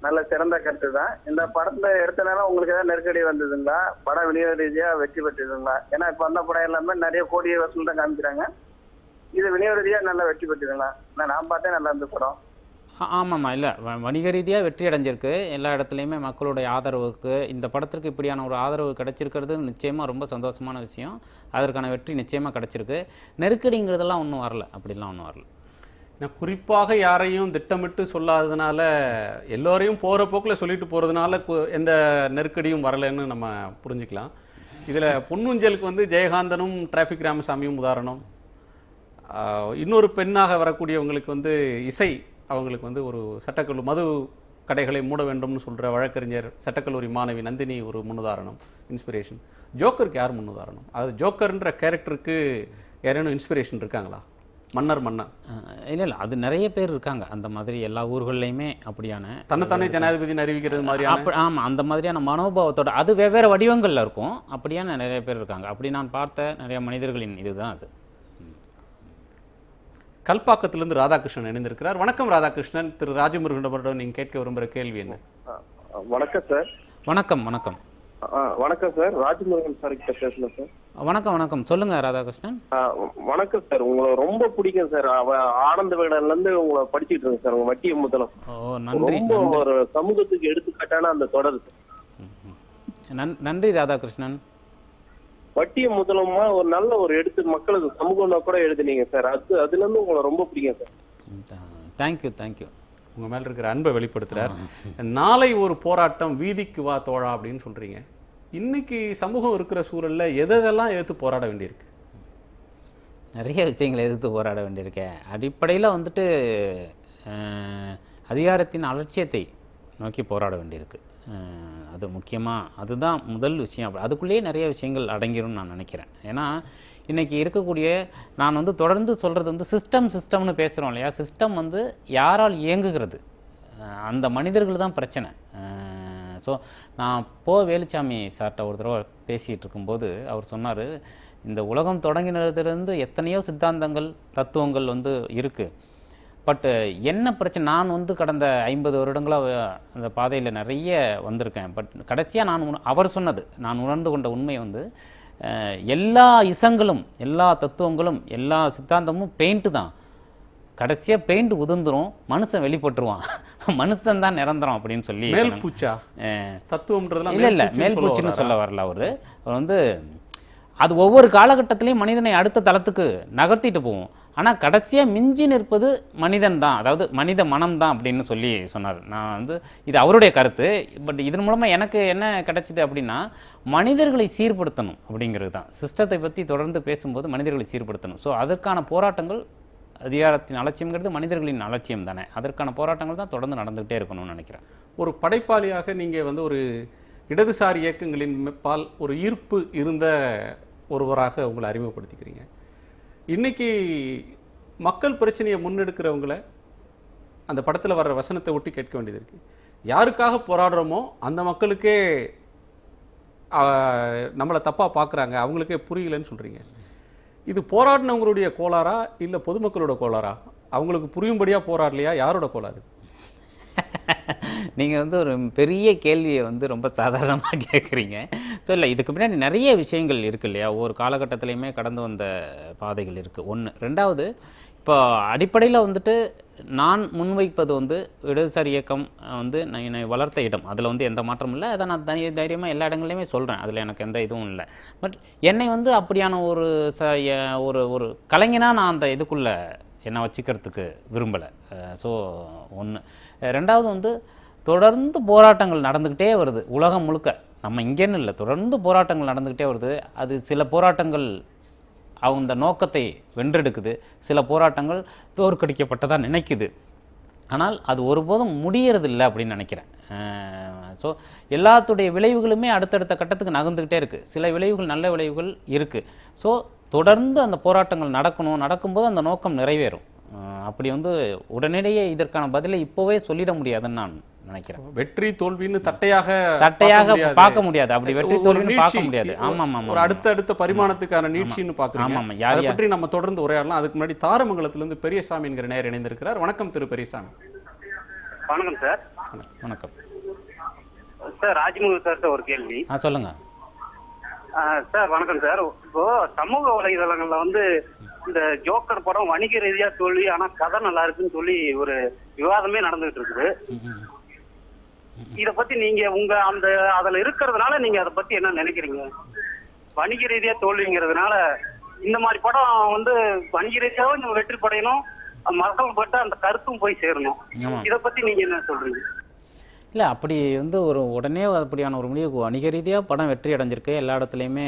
நல்ல சிறந்த கருத்து தான். இந்த படத்துல எடுத்தனால உங்களுக்கு ஏதாவது நெருக்கடி வந்ததுங்களா? படம் விநியோக ரீதியா வெற்றி பெற்றதுங்களா? ஏன்னா இப்ப வந்த படம் எல்லாமே நிறைய கோடி வசூல் தான் காமிக்கிறாங்க. இது விநியோக ரீதியா நல்லா வெற்றி பெற்றதுங்களா? நான் பார்த்தேன், நல்லா இருந்த படம். ஆமாம்மா, இல்லை வணிக ரீதியாக வெற்றி அடைஞ்சிருக்கு. எல்லா இடத்துலையுமே மக்களுடைய ஆதரவுக்கு இந்த படத்திற்கு இப்படியான ஒரு ஆதரவு கிடைச்சிருக்கிறது நிச்சயமாக ரொம்ப சந்தோஷமான விஷயம். அதற்கான வெற்றி நிச்சயமாக கிடைச்சிருக்கு. நெருக்கடிங்கிறதெல்லாம் ஒன்றும் வரல, அப்படிலாம் ஒன்றும் வரல. நான் குறிப்பாக யாரையும் திட்டமிட்டு சொல்லாததுனால, எல்லோரையும் போகிற போக்கில் சொல்லிட்டு போகிறதுனால எந்த நெருக்கடியும் வரலைன்னு நம்ம புரிஞ்சுக்கலாம். இதில் பொன்னூஞ்சலுக்கு ஜெயகாந்தனும் டிராஃபிக் ராமசாமியும் உதாரணம். இன்னொரு பெண்ணாக வரக்கூடியவங்களுக்கு இசை, அவங்களுக்கு ஒரு சட்டக்கல்லூரி மது கடைகளை மூட வேண்டும்னு சொல்கிற வழக்கறிஞர், சட்டக்கல்லூரி மாணவி நந்தினி ஒரு முன்னுதாரணம், இன்ஸ்பிரேஷன். ஜோக்கருக்கு யார் முன்னுதாரணம்? அது ஜோக்கர்ன்ற கேரக்டருக்கு யாரேனும் இன்ஸ்பிரேஷன் இருக்காங்களா? மன்னர் இல்லை, அது நிறைய பேர் இருக்காங்க அந்த மாதிரி. எல்லா ஊர்கள்லையுமே அப்படியான தன்னைத்தானே ஜனாதிபதி அறிவிக்கிறது மாதிரி. ஆமாம், அந்த மாதிரியான மனோபாவத்தோட அது வெவ்வேறு வடிவங்களில் இருக்கும். அப்படியான நிறைய பேர் இருக்காங்க. அப்படி நான் பார்த்த நிறைய மனிதர்களின் இதுதான் அது. கல்பாக்கத்திலிருந்து ராதாகிருஷ்ணன் இணைந்திருக்கிறார். வணக்கம் ராதாகிருஷ்ணன். திரு ராஜமுருகனிடம் நீங்க கேட்க விரும்புகிற கேள்வி என்ன? வணக்கம் சார். வணக்கம். வணக்கம் வணக்கம் சார். ராஜமுருகன் சார் கிட்ட பேசல சார். வணக்கம் வணக்கம், சொல்லுங்க ராதாகிருஷ்ணன். வணக்கம் சார், உங்களை ரொம்ப பிடிக்கும் சார். ஆனந்த விகடன்ல இருந்து உங்களை படிச்சுட்டு இருக்கேன் சார். உங்க வட்டிய முதலம் நன்றி. ரொம்ப ஒரு சமூகத்துக்கு எடுத்துக்காட்டான அந்த தொடர். நன்றி ராதாகிருஷ்ணன். வட்டிய முதலமா ஒரு நல்ல ஒரு மக்களுக்கு சமூகம் கூட எழுதுனீங்க சார். அதுல இருந்து உங்களை ரொம்ப பிடிக்கும் சார். Thank you thank you. உங்க மேல இருக்கிற அன்பை வெளிப்படுத்துறார். நாளை ஒரு போராட்டம், வீதிக்கு வா தோழா அப்படின்னு சொல்றீங்க. இன்னைக்கு சமூகம் இருக்கிற சூழல்ல எதெல்லாம் எதிர்த்து போராட வேண்டியிருக்கு? நிறைய விஷயங்களை எதிர்த்து போராட வேண்டியிருக்கேன். அடிப்படையில் வந்துட்டு அதிகாரத்தின் அலட்சியத்தை நோக்கி போராட வேண்டியிருக்கு. அது முக்கியமாக அதுதான் முதல் விஷயம். அதுக்குள்ளேயே நிறைய விஷயங்கள் அடங்கிரும்னு நான் நினைக்கிறேன். ஏன்னா இன்றைக்கி இருக்கக்கூடிய நான் வந்து தொடர்ந்து சொல்கிறது வந்து சிஸ்டம்னு பேசுகிறோம் இல்லையா? சிஸ்டம் வந்து யாரால் இயங்குகிறது? அந்த மனிதர்கள் தான் பிரச்சனை. ஸோ நான் வேலுச்சாமி சார்கிட்ட ஒரு தடவை பேசிகிட்டு இருக்கும்போது அவர் சொன்னார், இந்த உலகம் தொடங்கினதுலேருந்து எத்தனையோ சித்தாந்தங்கள் தத்துவங்கள் வந்து இருக்குது. பட் என்ன பிரச்சனை, நான் வந்து கடந்த 50 வருடங்களாக அந்த பாதையில் நிறைய வந்திருக்கேன். பட் கடைசியாக அவர் சொன்னது நான் உணர்ந்து கொண்ட உண்மை வந்து எல்லா இசங்களும் எல்லா தத்துவங்களும் எல்லா சித்தாந்தமும் பெயிண்ட்டு தான். கடைசியாக பெயிண்ட் உதிர்ந்துரும், மனுஷன் வெளிப்பட்டுருவான், மனுஷன் தான் நிரந்தரம் அப்படின்னு சொல்லி. மேல்பூச்சா தத்துவம்ன்றதுலாம் இல்லை மேல்பூச்சின்னு சொல்ல வரல. அவர் வந்து அது ஒவ்வொரு காலகட்டத்திலையும் மனிதனை அடுத்த தளத்துக்கு நகர்த்திட்டு போவோம். ஆனால் கடைசியாக மிஞ்சி நிற்பது மனிதன் தான், அதாவது மனித மனம் தான் அப்படின்னு சொல்லி சொன்னார். நான் வந்து இது அவருடைய கருத்து. பட் இதன் மூலமாக எனக்கு என்ன கிடைச்சிது அப்படின்னா, மனிதர்களை சீர்படுத்தணும் அப்படிங்கிறது தான். சிஸ்டத்தை பற்றி தொடர்ந்து பேசும்போது மனிதர்களை சீர்படுத்தணும். ஸோ அதற்கான போராட்டங்கள், அதிகாரத்தின் அலட்சியம்ங்கிறது மனிதர்களின் அலட்சியம் தானே, அதற்கான போராட்டங்கள் தான் தொடர்ந்து நடந்துகிட்டே இருக்கணும்னு நினைக்கிறேன். ஒரு படைப்பாளியாக நீங்கள் வந்து ஒரு இடதுசாரி இயக்கங்களின் பால் ஒரு ஈர்ப்பு இருந்த ஒருவராக உங்களை அறிமுகப்படுத்திக்கிறீங்க. இன்னைக்கு மக்கள் பிரச்சனையை முன்னெடுக்கிறவங்கள அந்த படத்தில் வர்ற வசனத்தை ஒட்டி கேட்க வேண்டியது இருக்குது. யாருக்காக போராடுறோமோ அந்த மக்களுக்கே நம்மளை தப்பாக பார்க்குறாங்க, அவங்களுக்கே புரியலன்னு சொல்கிறீங்க. இது போராடினவங்களுடைய கோளாறா இல்லை பொதுமக்களோட கோளாறா? அவங்களுக்கு புரியும்படியாக போராடலையா? யாரோட கோளாறு? நீங்கள் வந்து ஒரு பெரிய கேள்வியை வந்து ரொம்ப சாதாரணமாக கேட்குறீங்க. ஸோ இல்லை, இதுக்கு பின்னாடி நிறைய விஷயங்கள் இருக்குது இல்லையா? ஒவ்வொரு காலகட்டத்திலையுமே கடந்து வந்த பாதைகள் இருக்குது. ஒன்று. ரெண்டாவது, இப்போ அடிப்படையில் வந்துட்டு நான் முன்வைப்பது வந்து இடதுசாரி இயக்கம் வந்து என்னை வளர்த்த இடம், அதில் வந்து எந்த மாற்றமும் இல்லை. அதை நான் தைரியமாக எல்லா இடங்கள்லையுமே சொல்கிறேன், அதில் எனக்கு எந்த இதுவும் இல்லை. பட் என்னை வந்து அப்படியான ஒரு ஒரு கலைஞனாக நான் அந்த இதுக்குள்ளே என்னை வச்சுக்கிறதுக்கு விரும்பலை. ஸோ ஒன்று. ரெண்டாவது வந்து தொடர்ந்து போராட்டங்கள் நடந்துக்கிட்டே வருது உலகம் முழுக்க. நம்ம இங்கேன்னு இல்லை, தொடர்ந்து போராட்டங்கள் நடந்துக்கிட்டே வருது. அது சில போராட்டங்கள் அந்த நோக்கத்தை வென்றெடுக்குது, சில போராட்டங்கள் தோற்கடிக்கப்பட்டதாக நினைக்குது. ஆனால் அது ஒருபோதும் முடியறதில்லை அப்படின்னு நினைக்கிறேன். ஸோ எல்லாத்துடைய விளைவுகளுமே அடுத்தடுத்த கட்டத்துக்கு நகர்ந்துக்கிட்டே இருக்குது. சில விளைவுகள் நல்ல விளைவுகள் இருக்குது. ஸோ தொடர்ந்து அந்த போராட்டங்கள் நடக்கும்போது அந்த நோக்கம் நிறைவேறும். அப்படி வந்து உடனடியே இதற்கான பதிலை இப்போவே சொல்லிட முடியாதுன்னு நான் நினைக்கிறேன். வெற்றி தோல்வின்னு தட்டையாக பார்க்க முடியாது. அப்படி வெற்றி தோல்வின்னு பார்க்க முடியாது. ஆமாம் ஆமாம், ஒரு அடுத்த பரிமாணத்துக்கான நீட்சின்னு பார்க்குறோம். ஆமாம், அதை பற்றி நம்ம தொடர்ந்து உரையாடலாம். அதுக்கு முன்னாடி தாரமங்கலத்திலிருந்து பெரியசாமி என்கிற நேயர் இணைந்திருக்கிறார். வணக்கம் திரு பெரியசாமி. வணக்கம் சார். வணக்கம் சார். ராஜ்முருகன் சார் ஒரு கேள்வி. சொல்லுங்க சார். வணக்கம் சார். இப்போ சமூக வலைதளங்கள்ல வந்து இந்த ஜோக்கர் படம் வணிக ரீதியா தோல்வி, ஆனா கதை நல்லா இருக்குன்னு சொல்லி ஒரு விவாதமே நடந்துகிட்டு இருக்குது. இத பத்தி நீங்க அதுல இருக்கிறதுனால நீங்க அதை பத்தி என்ன நினைக்கிறீங்க? வணிக ரீதியா தோல்விங்கிறதுனால இந்த மாதிரி படம் வந்து வணிக ரீதியாவும் வெற்றி படையணும், மக்கள் பட்ட அந்த கருத்தும் போய் சேரணும். இத பத்தி நீங்க என்ன சொல்றீங்க? இல்லை, அப்படி வந்து உடனே அப்படியான ஒரு முடிவுக்கு வணிக ரீதியாக படம் வெற்றி அடைஞ்சிருக்கு, எல்லா இடத்துலையுமே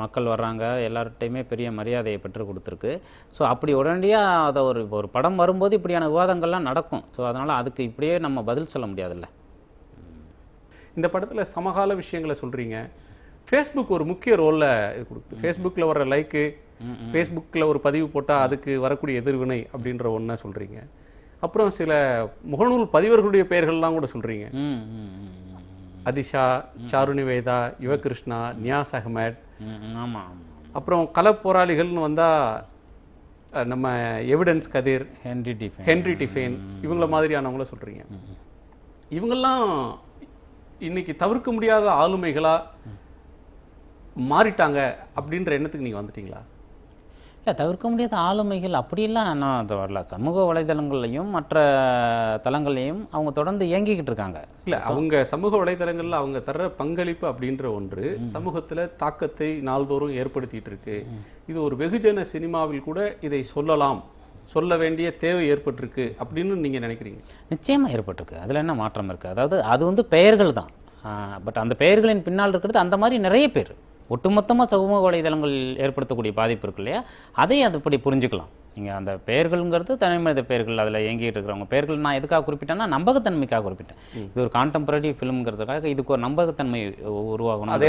மக்கள் வர்றாங்க, எல்லார்ட்டையுமே பெரிய மரியாதையை பெற்று கொடுத்துருக்கு. ஸோ அப்படி உடனடியாக அதை ஒரு படம் வரும்போது இப்படியான விவாதங்கள்லாம் நடக்கும். ஸோ அதனால் அதுக்கு இப்படியே நம்ம பதில் சொல்ல முடியாதுல்ல. இந்த படத்தில் சமகால விஷயங்களை சொல்கிறீங்க. ஃபேஸ்புக் ஒரு முக்கிய ரோலில் இது கொடுக்குது. ஃபேஸ்புக்கில் வர்ற லைக்கு, ஃபேஸ்புக்கில் ஒரு பதிவு போட்டால் அதுக்கு வரக்கூடிய எதிர்வினை அப்படின்ற ஒன்றை சொல்கிறீங்க. அப்புறம் சில முகநூல் பதிவர்களுடைய பெயர்கள்லாம் கூட சொல்கிறீங்க. அதிஷா, சாருநிவேதா, யுவகிருஷ்ணா, நியாஸ் அகமட், அப்புறம் களப்போராளிகள்னு வந்தால் நம்ம எவிடன்ஸ் கதிர், ஹென்ரி டிஃபேன், இவங்கள மாதிரியானவங்கள சொல்கிறீங்க. இவங்கெல்லாம் இன்னைக்கு தவிர்க்க முடியாத ஆளுமைகளா மாறிட்டாங்க அப்படின்ற எண்ணத்துக்கு நீங்கள் வந்துட்டீங்களா? இல்லை, தவிர்க்க முடியாத ஆளுமைகள் அப்படியெல்லாம் நான் அது வரல. சமூக வலைதளங்கள்லையும் மற்ற தளங்கள்லையும் அவங்க தொடர்ந்து இயங்கிக்கிட்டு இருக்காங்க. இல்லை, அவங்க சமூக வலைதளங்களில் அவங்க தர்ற பங்களிப்பு அப்படின்ற ஒன்று சமூகத்தில் தாக்கத்தை நாள்தோறும் ஏற்படுத்திட்டு இருக்கு. இது ஒரு வெகுஜன சினிமாவில் கூட இதை சொல்லலாம், சொல்ல வேண்டிய தேவை ஏற்பட்டிருக்கு அப்படின்னு நீங்கள் நினைக்கிறீங்க? நிச்சயமாக ஏற்பட்டிருக்கு. அதில் என்ன மாற்றம் இருக்குது? அதாவது அது வந்து பெயர்கள் தான். பட் அந்த பெயர்களின் பின்னால் இருக்கிறது அந்த மாதிரி நிறைய பேர். ஒட்டுமொத்தமாக சமூக வலைதளங்கள் ஏற்படுத்தக்கூடிய பாதிப்பு இருக்கு இல்லையா, அதையும் அதுபடி புரிஞ்சுக்கலாம். நீங்கள் அந்த பெயர்கள்ங்கிறது தனி மனித பெயர்கள், அதில் இயங்கிட்டு இருக்கிறவங்க பெயர்கள் நான் எதுக்காக குறிப்பிட்டேன்னா நம்பகத்தன்மைக்காக குறிப்பிட்டேன். இது ஒரு கான்டெம்பரரி ஃபிலிம்ங்கிறதுக்காக இதுக்கு ஒரு நம்பகத்தன்மை உருவாகணும், அது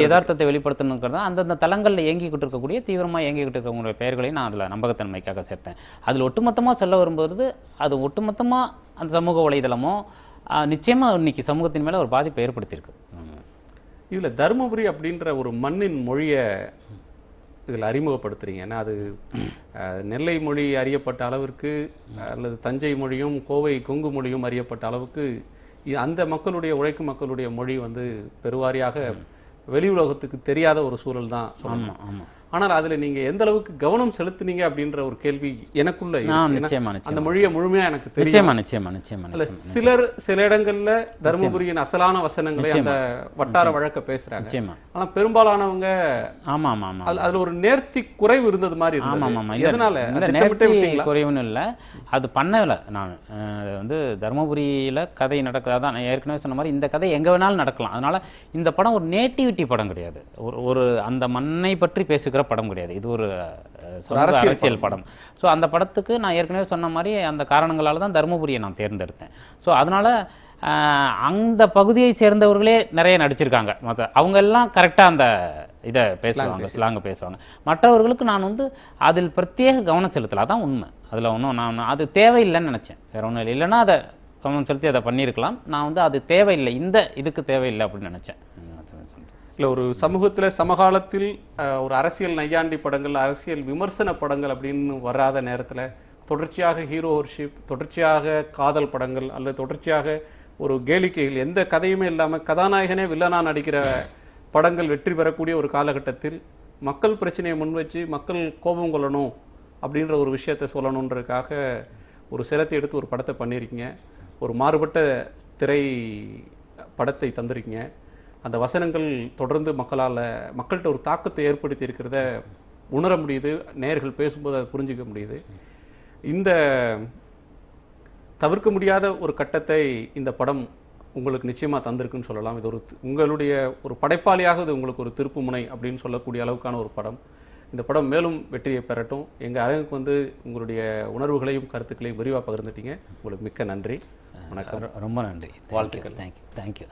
யதார்த்தத்தை வெளிப்படுத்தணுங்கிறது அந்தந்த தளங்களில் இயங்கிக்கிட்டு இருக்கக்கூடிய தீவிரமாக இயங்கிக்கிட்டு இருக்கவங்களுடைய பெயர்களையும் நான் அதில் நம்பகத்தன்மைக்காக சேர்த்தேன். அதில் ஒட்டுமொத்தமாக சொல்ல வரும்போது அது ஒட்டுமொத்தமாக அந்த சமூக வலைதளமோ நிச்சயமாக இன்னைக்கு சமூகத்தின் மேலே ஒரு பாதிப்பை ஏற்படுத்தியிருக்கு. இதில் தருமபுரி அப்படின்ற ஒரு மண்ணின் மொழியை இதில் அறிமுகப்படுத்துறீங்க. ஏன்னா அது நெல்லை மொழி அறியப்பட்ட அளவிற்கு அல்லது தஞ்சை மொழியும் கோவை கொங்கு மொழியும் அறியப்பட்ட அளவுக்கு அந்த மக்களுடைய உழைக்கும் மக்களுடைய மொழி வந்து பெருவாரியாக வெளி உலகத்துக்கு தெரியாத ஒரு சூழல் தான் சொல்லணும். ஆனால் அதில் நீங்கள் எந்த அளவுக்கு கவனம் செலுத்துனீங்க அப்படின்ற ஒரு கேள்வி எனக்குள்ள அந்த மொழியை முழுமையாக எனக்கு தெரியும். நிச்சயமா சில இடங்கள்ல தருமபுரியின் அசலான வசனங்களை அந்த வட்டார வழக்க பேசுறாங்க. ஆனா பெரும்பாலானவங்க அதுல ஒரு நேர்த்தி குறைவு இருந்தது மாதிரி இருந்தது. எதனால? குறைவுன்னு இல்லை, அது பண்ணல. நான் வந்து தருமபுரியில கதை நடக்காதான், நான் ஏற்கனவே சொன்ன மாதிரி இந்த கதை எங்க வேணாலும் நடக்கலாம். அதனால இந்த படம் ஒரு நேட்டிவிட்டி படம் கிடையாது, ஒரு அந்த மண்ணை பற்றி பேசுகிற படம் கிடையாது. இது ஒரு அரசியல் படம். ஸோ அந்த படத்துக்கு நான் ஏற்கனவே சொன்ன மாதிரி அந்த காரணங்களால தான் தருமபுரியை நான் தேர்ந்தெடுத்தேன். ஸோ அதனால அந்த பகுதியை சேர்ந்தவர்களே நிறைய நடிச்சிருக்காங்க. மற்ற அவங்க எல்லாம் கரெக்டாக அந்த இதை பேசுவாங்க, ஸ்லாங்கை பேசுவாங்க. மற்றவர்களுக்கு நான் வந்து அதில் பிரத்யேக கவனம் செலுத்தலை, அதான் உண்மை. அதில் ஒன்றும் நான் அது தேவையில்லைன்னு நினச்சேன், வேற ஒன்றும் இல்லை. இல்லைன்னா அதை கவனம் செலுத்தி அதை பண்ணியிருக்கலாம். நான் வந்து அது தேவையில்லை, இந்த இதுக்கு தேவையில்லை அப்படின்னு நினச்சேன். இல்லை, ஒரு சமூகத்தில் சமகாலத்தில் ஒரு அரசியல் நையாண்டி படங்கள், அரசியல் விமர்சன படங்கள் அப்படின்னு வராத நேரத்தில் தொடர்ச்சியாக ஹீரோ வர்ஷிப், தொடர்ச்சியாக காதல் படங்கள் அல்லது தொடர்ச்சியாக ஒரு கேளிக்கைகள், எந்த கதையுமே இல்லாமல் கதாநாயகனே வில்லனாக நடிக்கிற படங்கள் வெற்றி பெறக்கூடிய ஒரு காலகட்டத்தில் மக்கள் பிரச்சனையை முன்வச்சு மக்கள் கோபம் கொள்ளணும் அப்படின்ற ஒரு விஷயத்தை சொல்லணுன்றதுக்காக ஒரு சிரத்தை எடுத்து ஒரு படத்தை பண்ணியிருக்கீங்க. ஒரு மாறுபட்ட திரை படத்தை தந்திருக்கீங்க. அந்த வசனங்கள் தொடர்ந்து மக்கள்கிட்ட ஒரு தாக்கத்தை ஏற்படுத்தி இருக்கிறத உணர முடியுது. நேயர்கள் பேசும்போது அதை புரிஞ்சிக்க முடியுது. இந்த தவிர்க்க முடியாத ஒரு கட்டத்தை இந்த படம் உங்களுக்கு நிச்சயமாக தந்திருக்குன்னு சொல்லலாம். இது உங்களுடைய ஒரு படைப்பாளியாக இது உங்களுக்கு ஒரு திருப்பு முனை அப்படின்னு சொல்லக்கூடிய அளவுக்கான ஒரு படம். இந்த படம் மேலும் வெற்றியை பெறட்டும். எங்கள் அரங்குக்கு வந்து உங்களுடைய உணர்வுகளையும் கருத்துக்களையும் விரிவாக பகிர்ந்துட்டீங்க. உங்களுக்கு மிக்க நன்றி. வணக்கம். ரொம்ப நன்றி. வாழ்த்துக்கள். தேங்க்யூ.